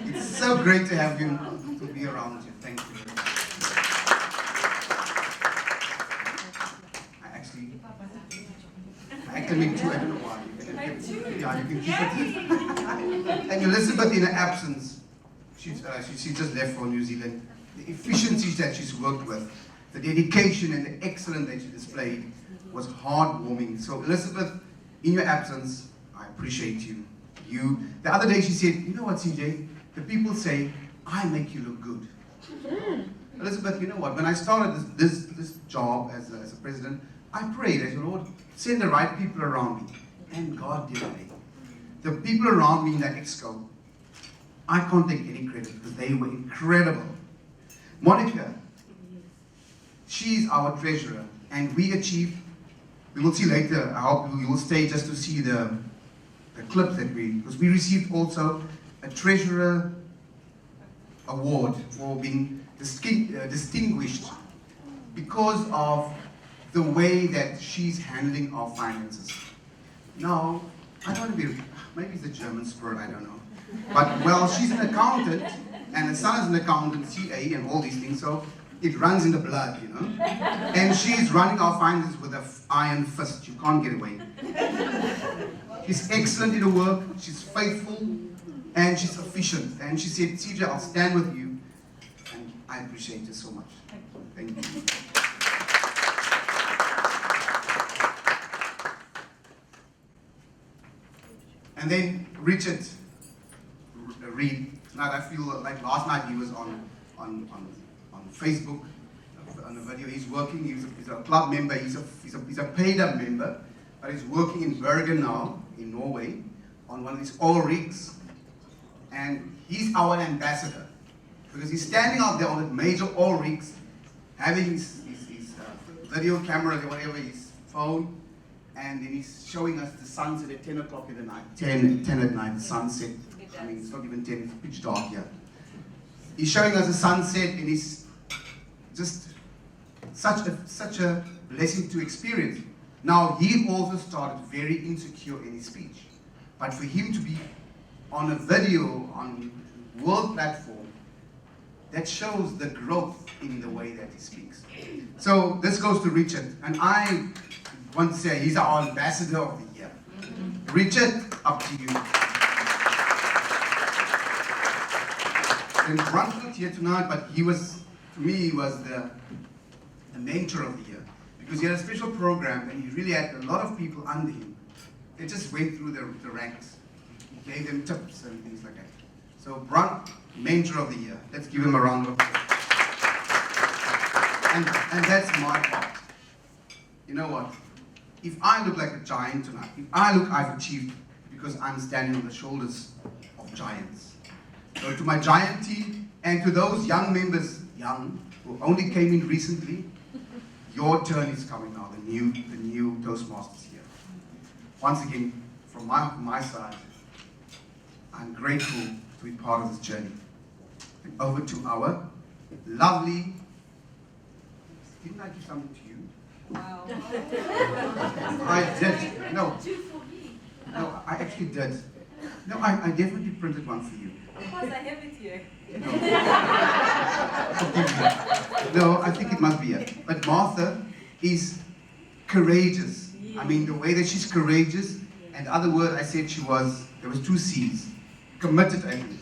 It's so great to have you, to be around you. Thank you. I can make two, I don't know why. Yeah, you can keep it. And Elizabeth, in her absence, she just left for New Zealand. The efficiency that she's worked with, the dedication and the excellence that she displayed was heartwarming. So Elizabeth, in your absence, I appreciate you. The other day she said, you know what, CJ? The people say, I make you look good. Elizabeth, you know what? When I started this job as a president, I prayed, I said, Lord, send the right people around me. And God did it. The people around me in that exco, I can't take any credit because they were incredible. Monica, she's our treasurer, and we achieved, we will see later, I hope you will stay just to see the clips that because we received also a treasurer award for being distinguished because of the way that she's handling our finances. Now, I don't want to be, maybe it's the German spirit, I don't know. But, well, she's an accountant, and the son is an accountant, CA, and all these things, so it runs in the blood, you know. And she's running our finances with an iron fist. You can't get away. She's excellent in her work, she's faithful, and she's efficient. And she said, CJ, I'll stand with you, and I appreciate you so much. Thank you. And then Richard Reed. Tonight I feel like last night he was on Facebook on a video. He's working. He's a club member. He's a paid up member, but he's working in Bergen now in Norway on one of these oil rigs, and he's our ambassador because he's standing out there on the major oil rigs, having his video camera or whatever, his phone. And then he's showing us the sunset at 10 o'clock in the night. 10 at night, the sunset. I mean, it's not even 10, it's pitch dark here. He's showing us the sunset, and it's just such a blessing to experience. Now, he also started very insecure in his speech. But for him to be on a video, on world platform, that shows the growth in the way that he speaks. So this goes to Richard, and I want to say he's our ambassador of the year. Richard, up to you. And Brunt's not here tonight, but he was, to me, he was the mentor of the year. Because he had a special program and he really had a lot of people under him. They just went through the ranks. He gave them tips and things like that. So Brunt, mentor of the year. Let's give him a round of applause. And that's my part. You know what? If I look like a giant tonight, if I look I've achieved because I'm standing on the shoulders of giants. So to my giant team and to those young members, who only came in recently, Your turn is coming now, the new Toastmasters here. Once again, from my side, I'm grateful to be part of this journey. And over to our lovely, didn't I give something to you? Wow. I did. No, I actually did. No, I definitely printed one for you. Of course, I have it here. No, I think it must be it. But Martha is courageous. I mean, the way that she's courageous, and the other word I said there was 2 C's. Committed, I think.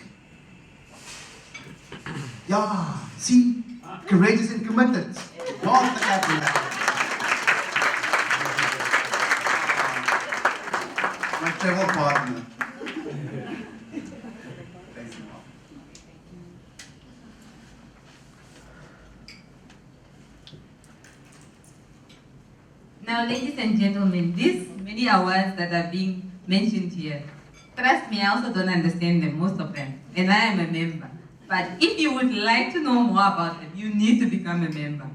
Yeah, see? Courageous and committed. Martha Kaplan. My travel partner. Now, ladies and gentlemen, these many awards that are being mentioned here, trust me, I also don't understand them, most of them, and I am a member. But if you would like to know more about them, you need to become a member.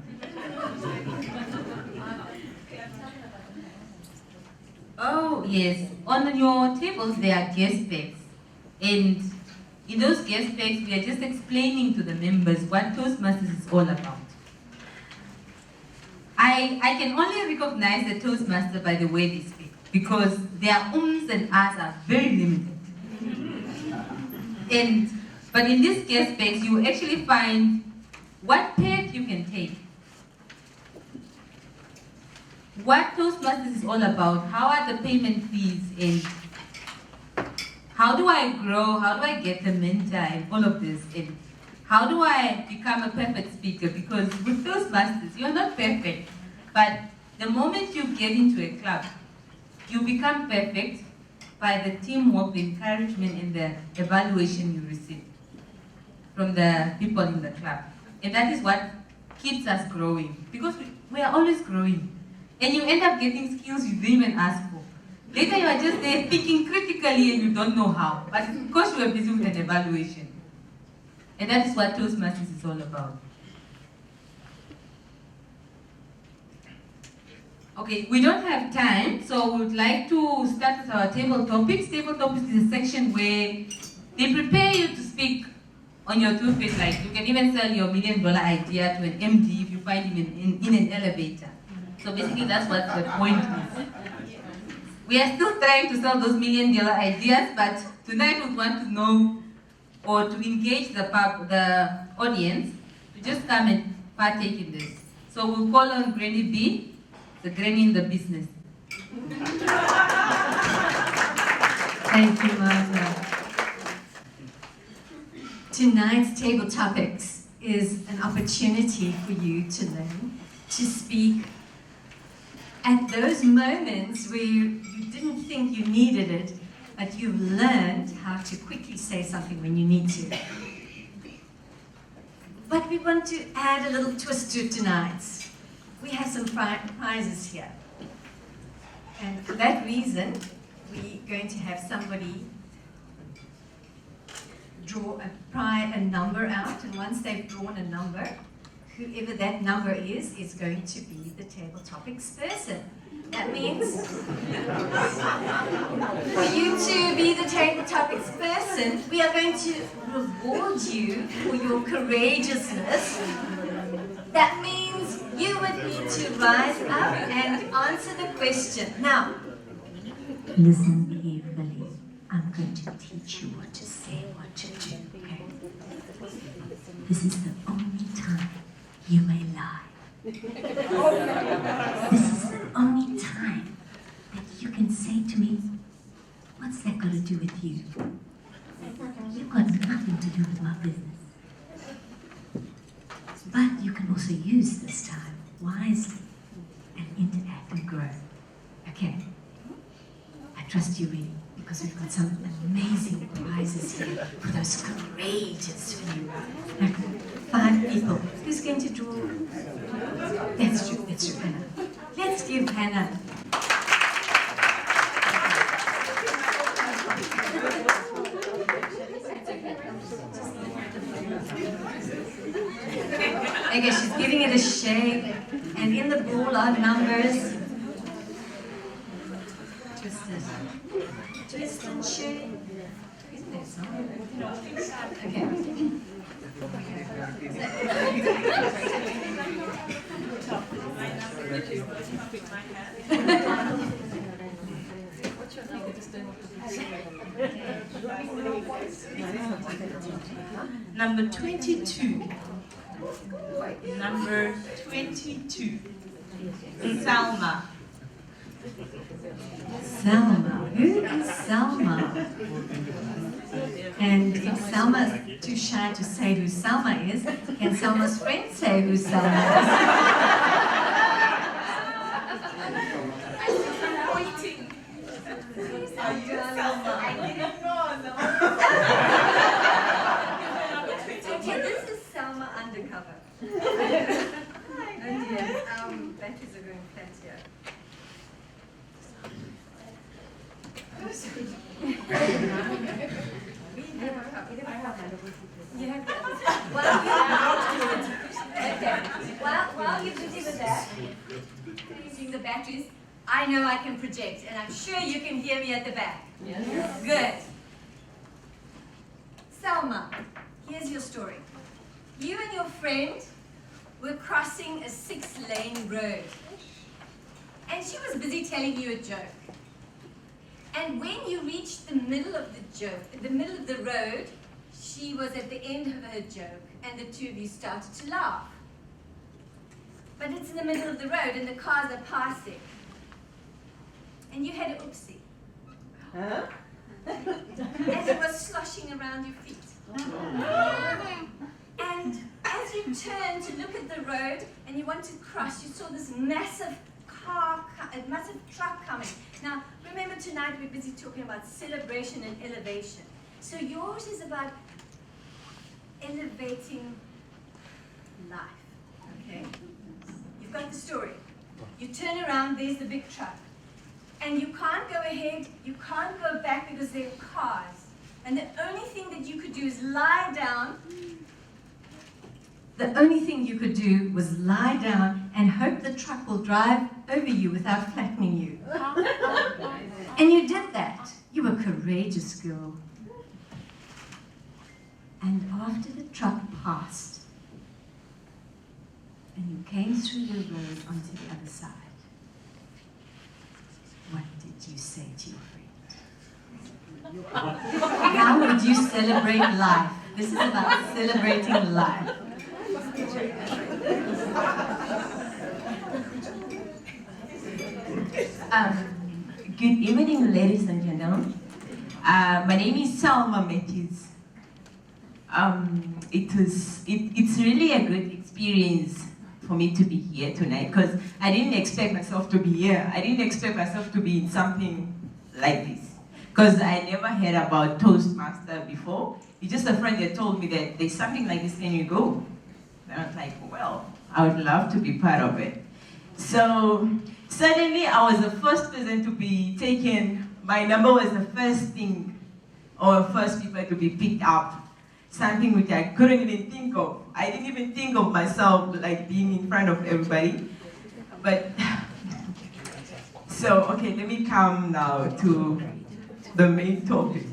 Oh, yes. On your tables, there are guest specs. And in those guest specs, we are just explaining to the members what Toastmasters is all about. I can only recognize the Toastmaster by the way they speak, because their ums and ahs are very limited. But in these guest specs, you actually find what path you can take, what Toastmasters is all about, how are the payment fees, and how do I grow, how do I get a mentor, and all of this, and how do I become a perfect speaker? Because with Toastmasters, you're not perfect, but the moment you get into a club, you become perfect by the teamwork, the encouragement, and the evaluation you receive from the people in the club. And that is what keeps us growing, because we are always growing. And you end up getting skills you didn't even ask for. Later you are just there thinking critically and you don't know how, but because you are busy with an evaluation. And that is what Toastmasters is all about. Okay, we don't have time, so we would like to start with our table topics. Table topics is a section where they prepare you to speak on your 2 feet. Like you can even sell your $1 million idea to an MD if you find him in an elevator. So basically that's what the point is. We are still trying to sell those $1 million ideas, but tonight we want to know or to engage the audience to just come and partake in this. So we'll call on Granny B, the granny in the business. Thank you, Martha. Tonight's table topics is an opportunity for you to learn, to speak at those moments where you didn't think you needed it, but you've learned how to quickly say something when you need to. But we want to add a little twist to tonight. We have some prizes here. And for that reason, we're going to have somebody draw a number out, and once they've drawn a number, whoever that number is going to be the table topics person. That means for you to be the table topics person, we are going to reward you for your courageousness. That means you would need to rise up and answer the question. Now, listen carefully. I'm going to teach you what to say, what to do. Okay? This is the only time you may lie. This is the only time that you can say to me, what's that got to do with you? You've got nothing to do with my business. But you can also use this time wisely and interact and grow. Okay? I trust you're ready, because we've got some amazing prizes here for those courageous few. 5 people. Who's going to draw? That's true, Hannah. Let's give Hannah. Okay, she's giving it a shake. And in the ball are numbers. Twist and shake. Isn't there some? Okay. Number 22. Number 22. Salma. Salma. Who is Salma? And if Salma is too shy to say who Salma is, can Salma's friend say who Salma is? Okay, this is Selma undercover. Oh dear, batteries are going flat here. While you're busy with that, using the batteries, I know I can project, and I'm sure you can hear me at the back. Yes. Good. Selma, here's your story. You and your friend were crossing a 6-lane road, and she was busy telling you a joke. And when you reached the middle of the middle of the road, she was at the end of her joke, and the two of you started to laugh. But it's in the middle of the road, and the cars are passing. And you had an oopsie. Huh? And it was sloshing around your feet. And as you turned to look at the road and you want to cross, you saw this massive massive truck coming. Now, remember tonight we're busy talking about celebration and elevation. So yours is about elevating life, okay? You've got the story. You turn around, there's the big truck. And you can't go ahead, you can't go back because there are cars. And the only thing that you could do is lie down. The only thing you could do was lie down and hope the truck will drive over you without flattening you. And you did that. You were a courageous girl. And after the truck passed, and you came through the road onto the other side, what did you say to your friend? How would you celebrate life? This is about celebrating life. Good evening, ladies and gentlemen. My name is Salma Matthews. It's really a good experience for me to be here tonight because I didn't expect myself to be here. I didn't expect myself to be in something like this because I never heard about Toastmaster before. It's just a friend that told me that there's something like this, can you go? And I was like, well, I would love to be part of it. So suddenly I was the first person to be taken. My number was the first thing, or first people to be picked up. Something which I couldn't even think of. I didn't even think of myself like being in front of everybody. But, so, okay, let me come now to the main topic.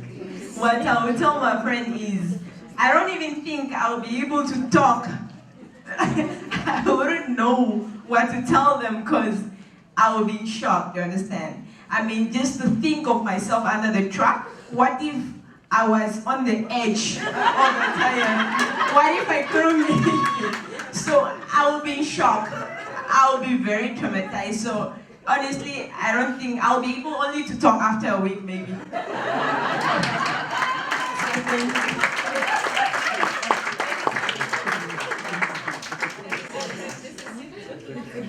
What I will tell my friend is, I don't even think I'll be able to talk. I wouldn't know what to tell them because I would be in shock, you understand? I mean, just to think of myself under the truck, what if I was on the edge of the tire? What if I couldn't make it? So I would be in shock. I would be very traumatized. So honestly, I don't think I'll be able only to talk after a week, maybe.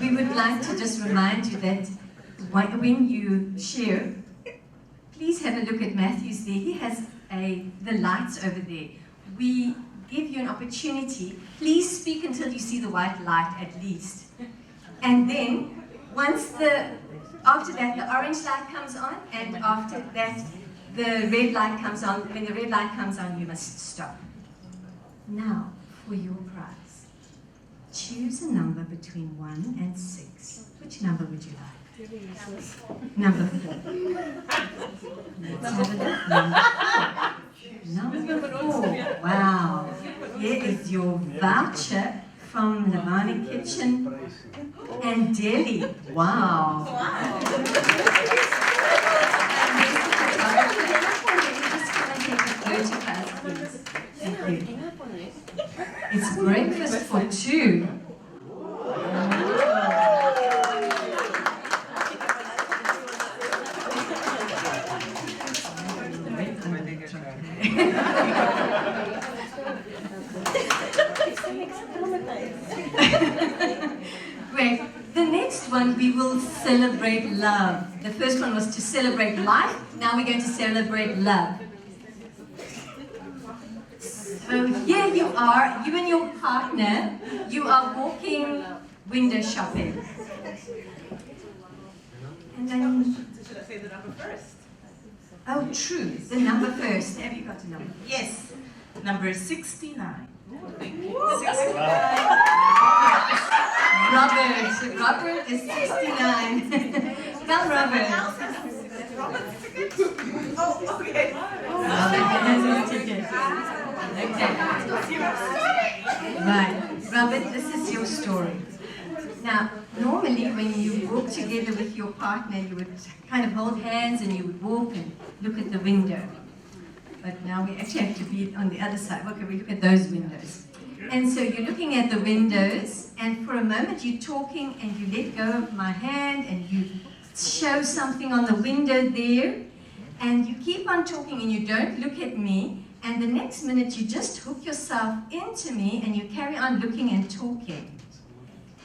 We would like to just remind you that when you share, please have a look at Matthew's there. He has the lights over there. We give you an opportunity. Please speak until you see the white light at least. And then, after that, the orange light comes on, and after that, the red light comes on. When the red light comes on, you must stop. Now, for your prize. choose a number between 1 and 6. Which number would you like? Number 4. Let's have a look. Number 4. Wow. Here is your voucher from Lavani Kitchen and Delhi. Wow. Thank you. It's breakfast for 2. Great. The next one we will celebrate love. The first one was to celebrate life. Now we're going to celebrate love. So here you are, you and your partner, you are walking window shopping. And then... Should I say the number first? Oh, true. The number first. Have you got a number? Yes. Number 69. Robert is 69. Tell Robert. Oh, okay. Robert has his ticket. Okay. Right. Robert, this is your story. Now, normally when you walk together with your partner, you would kind of hold hands and you would walk and look at the window. But now we actually have to be on the other side. Okay, we look at those windows. And so you're looking at the windows, and for a moment you're talking and you let go of my hand and you show something on the window there, and you keep on talking and you don't look at me, and the next minute you just hook yourself into me and you carry on looking and talking.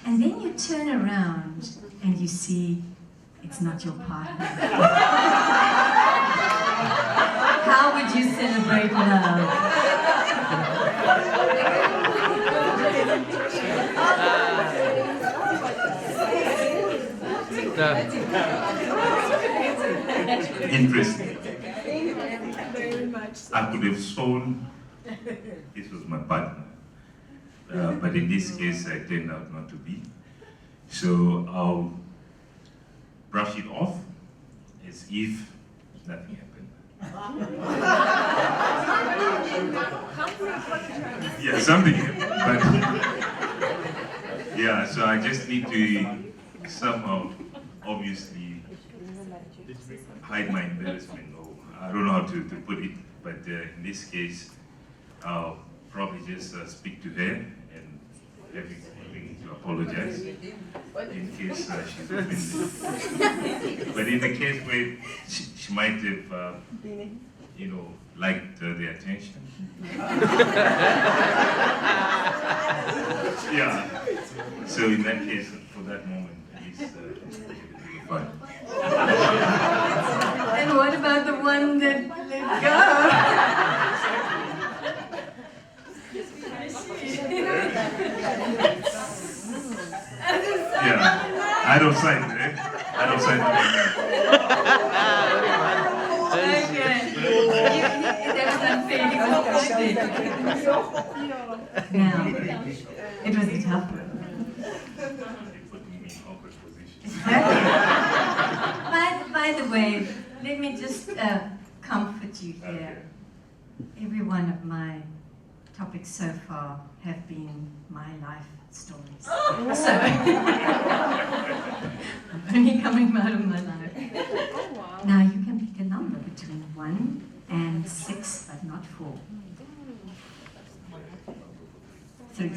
And then you turn around and you see it's not your partner. How would you celebrate love? Interesting. I could have sworn this was my partner, but in this case I turned out not to be. So I'll brush it off as if nothing happened. Yeah, something happened, but yeah, so I just need to somehow, obviously, hide my embarrassment, or I don't know how to put it, but in this case, I'll probably just speak to her and having to apologize in case she's offended. But in the case where she might have, you know, liked the attention. Yeah. So in that case, for that moment, at least, fine. And what about the one that let go? Yeah, I don't sign it. I don't sign it. Okay. That was unfair. Now, it was a tough one. By the way, let me just comfort you here. Every one of my topics so far have been my life stories. So, I'm only coming out of my life. Now you can pick a number between 1 and 6, but not 4. 3.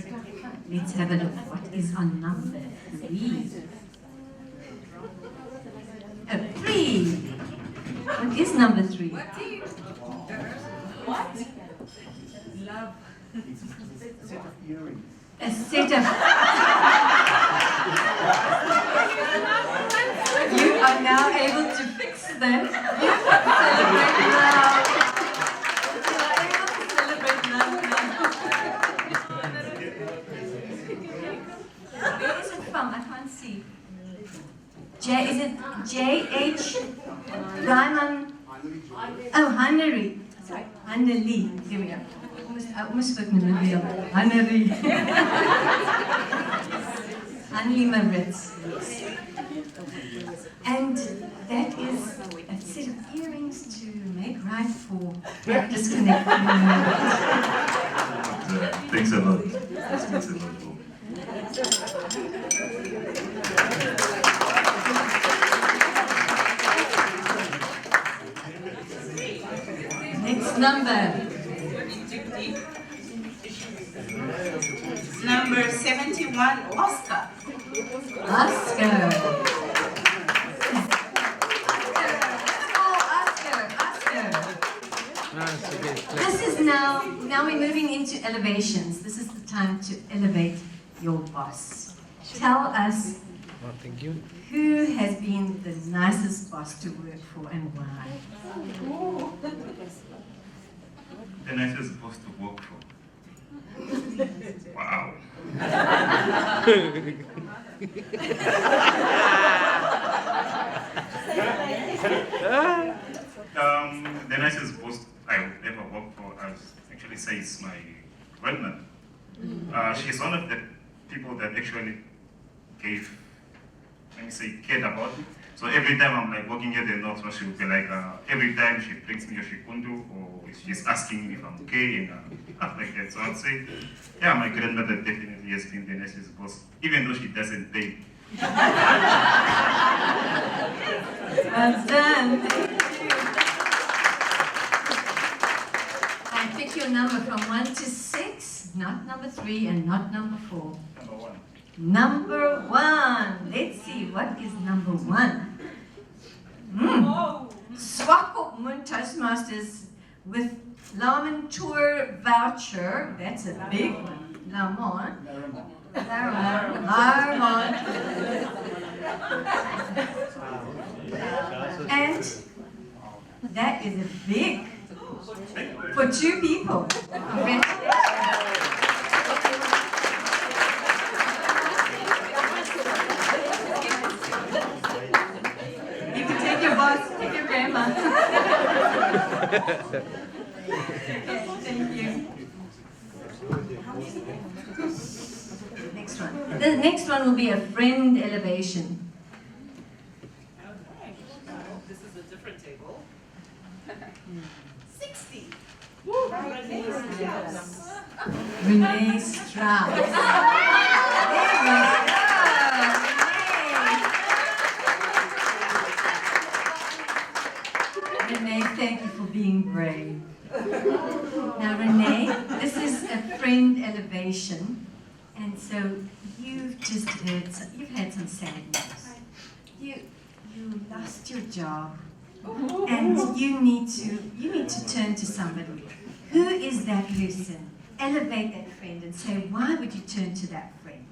Let's have a look. What is on number 3? 3. What is number 3? What? Love. A set of... You are now able to fix them. You can celebrate love. You are able to celebrate love now. Where is it from? I can't see. Is it J.H. Ryman? Oh, Hungary. Annelie. Here we go. I almost spoke Namibia. Annelie. Annelie Maritz. And that is a set of earrings to make right for that disconnect. Thanks a lot. Thanks a lot. Next number. Number 71, Oscar. Oscar. This is now we're moving into elevations. This is the time to elevate your boss. Tell us who has been the nicest boss to work for and why. The nicest boss to work for. Wow. The nicest boss I ever worked for, I actually say it's my grandmother. She's one of the people that actually gave, let me say, cared about me. So every time I'm like working at the north, so she would be like, every time she brings me a shikundu, or she's asking me if I'm okay, and stuff like that. So I'd say, yeah, my grandmother definitely has been the nicest boss, even though she doesn't pay. Well done. And pick your number from 1 to 6, not number 3 and not number 4. Number 1. Number 1. Let's see, what is number 1? Swakopmund Toastmasters with Laman Tour voucher. That's a big one. Laman. And that is a big for 2 people. Congratulations. You can take your boss, take your grandma. Thank you. Next one. The next one will be a friend elevation. This is a different table. 60. Renee Strauss. There we go. Renee, thank you for being brave. Now, Renee, this is a friend elevation, and so you've just heard, you've had some sad news. You lost your job, and you need to turn to somebody. Who is that person? Elevate that friend and say, why would you turn to that friend?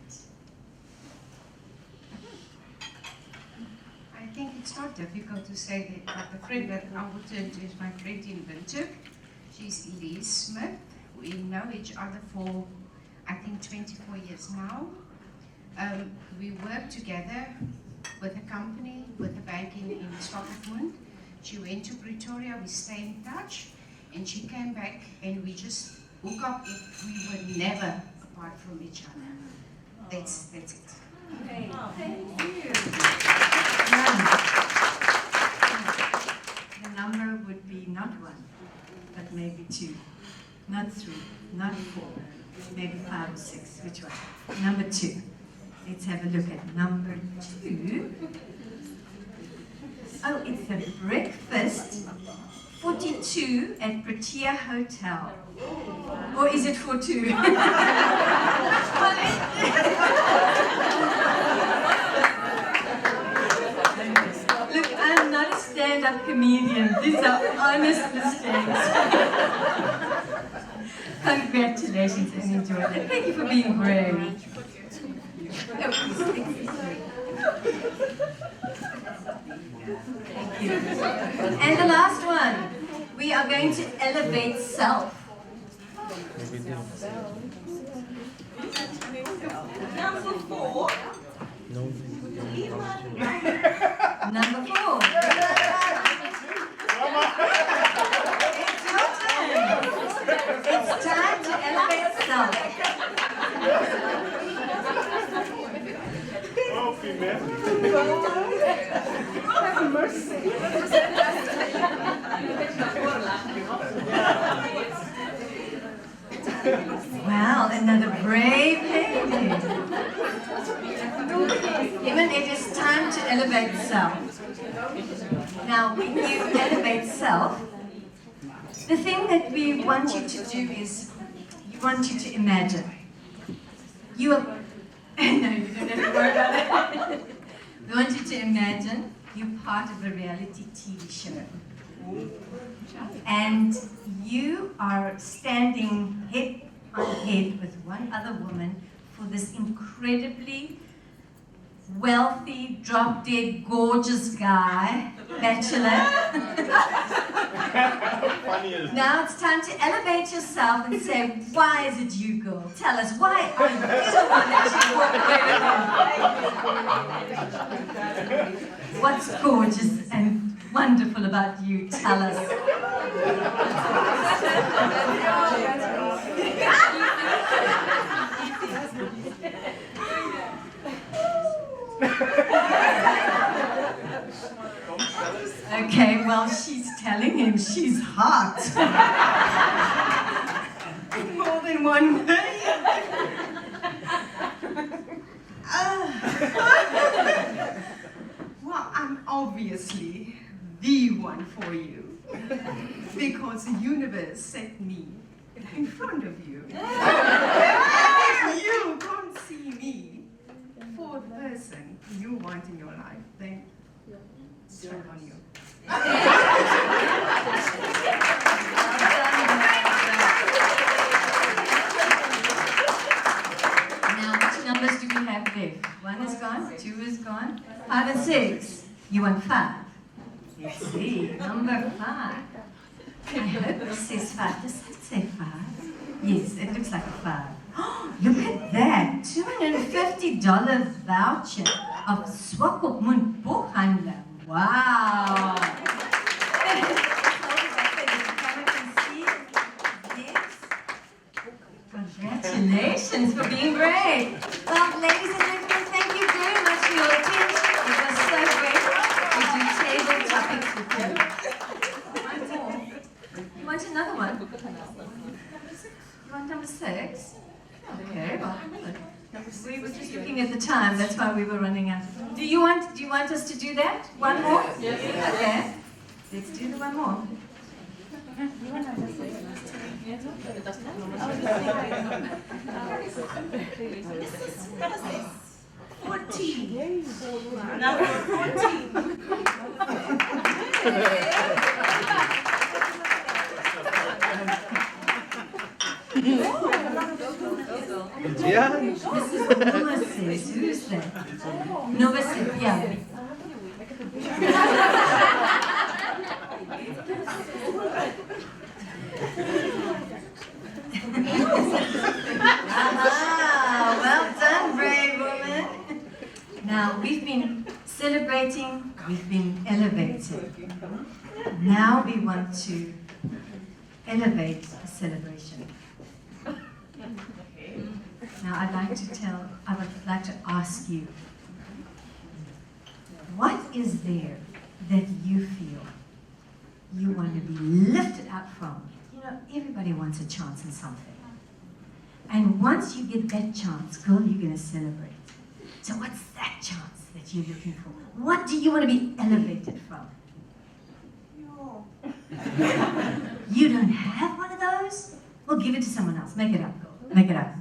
I think it's not difficult to say that the friend that I will turn to is my friend in Windhoek. She's Elise Smith. We know each other for, I think, 24 years now. We work together with a company, with a bank in Swakopmund. She went to Pretoria, we stay in touch, and she came back and we just hook up if we were never apart from each other. That's it. Okay. Thank you. The number would be not 1, but maybe 2, not 3, not 4, maybe 5 or 6. Which one? Number 2. Let's have a look at number 2. Oh, it's a breakfast 42 at Protea Hotel. Or is it for 2? Look, I'm not a stand-up comedian. These are honest mistakes. Congratulations and enjoy that. Thank you for being brave. Oh, thank you. And the last one. We are going to elevate self. Number 4. Number 4. It's your turn. another brave lady. Even it is time to elevate self. Now, when you elevate self, the thing that we want you to do is, we want you to imagine. You are, no, you don't have to worry about it. We want you to imagine you're part of a reality TV show. And you are standing head on head with one other woman for this incredibly wealthy, drop-dead, gorgeous guy, bachelor. Now it's time to elevate yourself and say, why is it you, girl? Tell us, why are you the one that you walk away with? What's gorgeous and wonderful about you? Tell us. Okay, well, she's telling him she's hot. More than one way. Well, I'm obviously the one for you. Because the universe set me in front of you. If you can't see me for the person you want in your life, then it's right on you. Now, which numbers do we have left? 1 is gone, 2 is gone, 5 and 6. You want 5? Let's see, number 5. I hope it says 5. Does it say 5? Yes, it looks like a 5. Oh, look at that! $250 voucher of Swakopmund Toastmasters. Wow! Congratulations for being brave. Well, ladies and gentlemen, thank you very much for your attention. It was so great to do table topics with you. One more. You want another one? You want number 6? Okay, well, we were just looking at the time. That's why we were running out. Do you want us to do that? One more? Yes. Okay. Let's do the one more. Number 14. Yeah. Mrs. Nova says, who is that? Nova says, yeah. Well done, brave woman. Now, we've been celebrating, we've been elevating. Now we want to elevate a celebration. Now, I would like to ask you, what is there that you feel you want to be lifted up from? You know, everybody wants a chance in something. And once you get that chance, girl, you're going to celebrate. So what's that chance that you're looking for? What do you want to be elevated from? No. You don't have one of those? Well, give it to someone else. Make it up, girl. Make it up.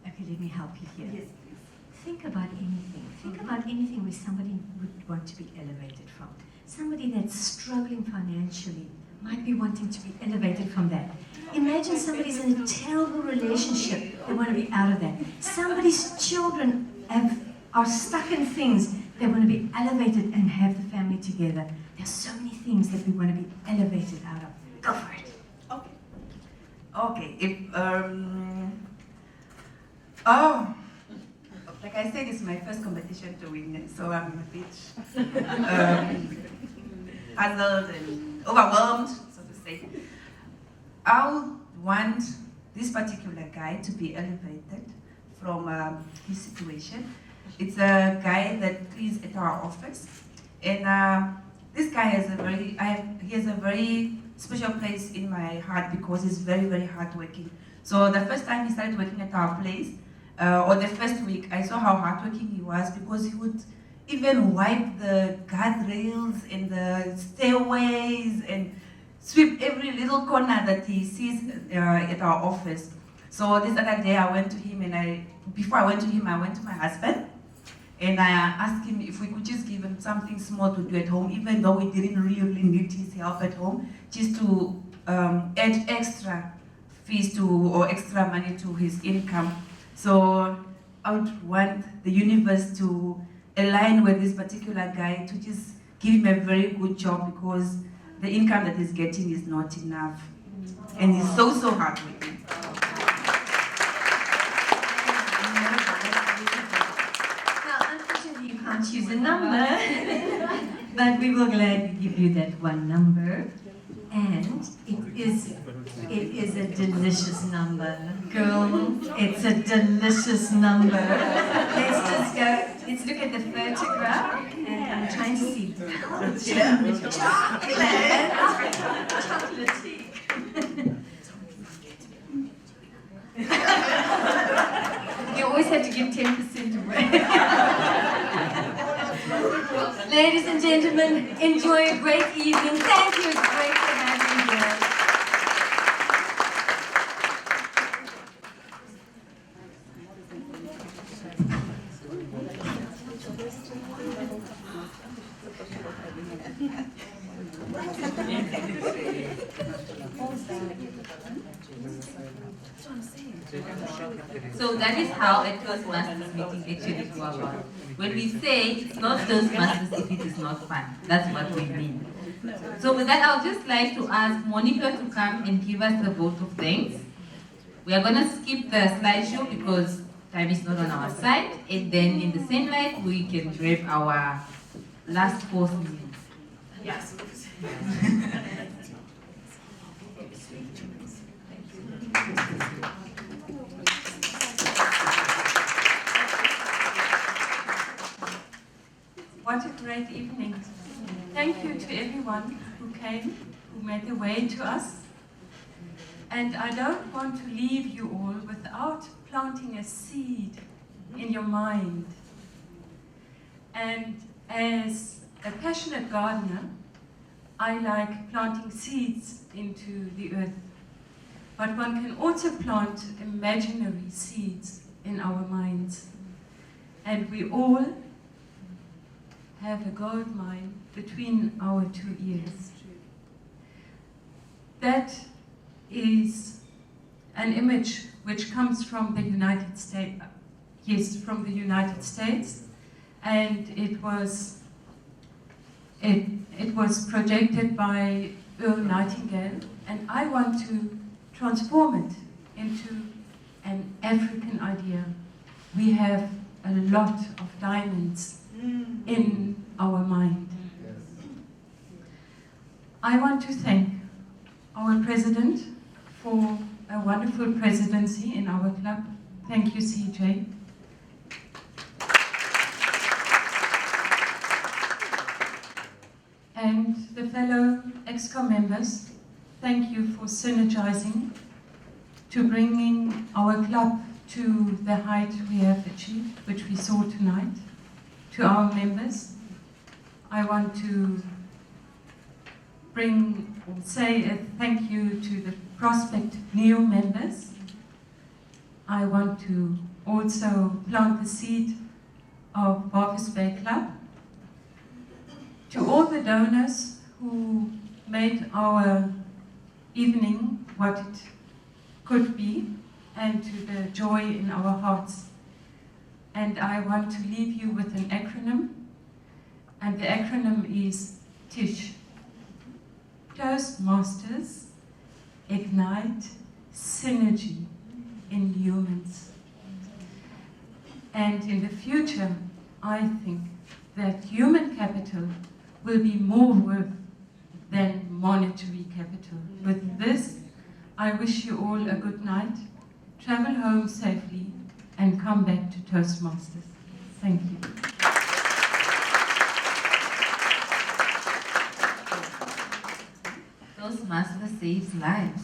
Okay, let me help you here. Yes, please. Think about anything. Think about anything where somebody would want to be elevated from. Somebody that's struggling financially might be wanting to be elevated from that. Imagine somebody's in a terrible relationship. They want to be out of that. Somebody's children are stuck in things. They want to be elevated and have the family together. There's so many things that we want to be elevated out of. Go for it. Okay. Like I said, it's my first competition to win it, so I'm a bit puzzled and overwhelmed, so to say. I would want this particular guy to be elevated from his situation It's a guy that cleans at our office, and this guy has he has a very special place in my heart because he's very, very hardworking. So the first time he started working at our place, or the first week, I saw how hardworking he was because he would even wipe the guardrails and the stairways and sweep every little corner that he sees at our office. So this other day I went to him, and before I went to him, I went to my husband, and I asked him if we could just give him something small to do at home, even though we didn't really need his help at home, just to add extra fees or extra money to his income. So I would want the universe to align with this particular guy to just give him a very good job, because the income that he's getting is not enough. And he's so hardworking. Well, unfortunately, you can't choose a number, but we will gladly give you that one number. And it is a delicious number. Girls, it's a delicious number. Let's just go, let's look at the photograph, and I'm trying to see chocolatey. You always have to give 10% away. Ladies and gentlemen, enjoy a great evening. Thank you. It's great to have you here. So that is how a Toastmasters meeting actually go about. When we say it's not Toastmasters if it is not fun, that's what we mean. So with that, I'll just like to ask Monica to come and give us the vote of thanks. We are going to skip the slideshow because time is not on our side, and then in the same light, we can grab our last course meal. Yes. What a great evening. Thank you to everyone who came, who made their way to us. And I don't want to leave you all without planting a seed in your mind. And as a passionate gardener, I like planting seeds into the earth. But one can also plant imaginary seeds in our minds. And we all have a gold mine between our two ears. That is an image which comes from the United States. Yes, from the United States, and it was projected by Earl Nightingale, and I want to transform it into an African idea. We have a lot of diamonds in our mind. I want to thank our president for a wonderful presidency in our club. Thank you, CJ. And the fellow ExCo members, thank you for synergizing to bringing our club to the height we have achieved, which we saw tonight. To our members, I want to say a thank you to the prospect new members. I want to also plant the seed of Walvis Bay Club. To all the donors who made our evening what it could be, and to the joy in our hearts. And I want to leave you with an acronym, and the acronym is TISH. Toastmasters Ignite Synergy in Humans. And in the future, I think that human capital will be more worth than monetary capital. With this, I wish you all a good night, travel home safely, and come back to Toastmasters. Thank you. Toastmasters saves lives.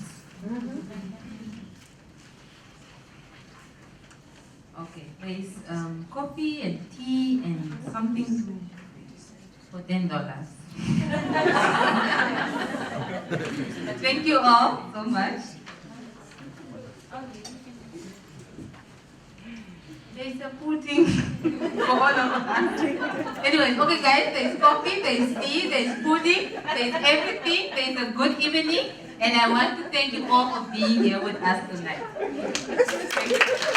Okay, there's coffee and tea and something for $10. Thank you all so much. There's a pudding for all of us. Anyways, okay guys, there's coffee, there's tea, there's pudding, there's everything, there's a good evening, and I want to thank you all for being here with us tonight. Thank you.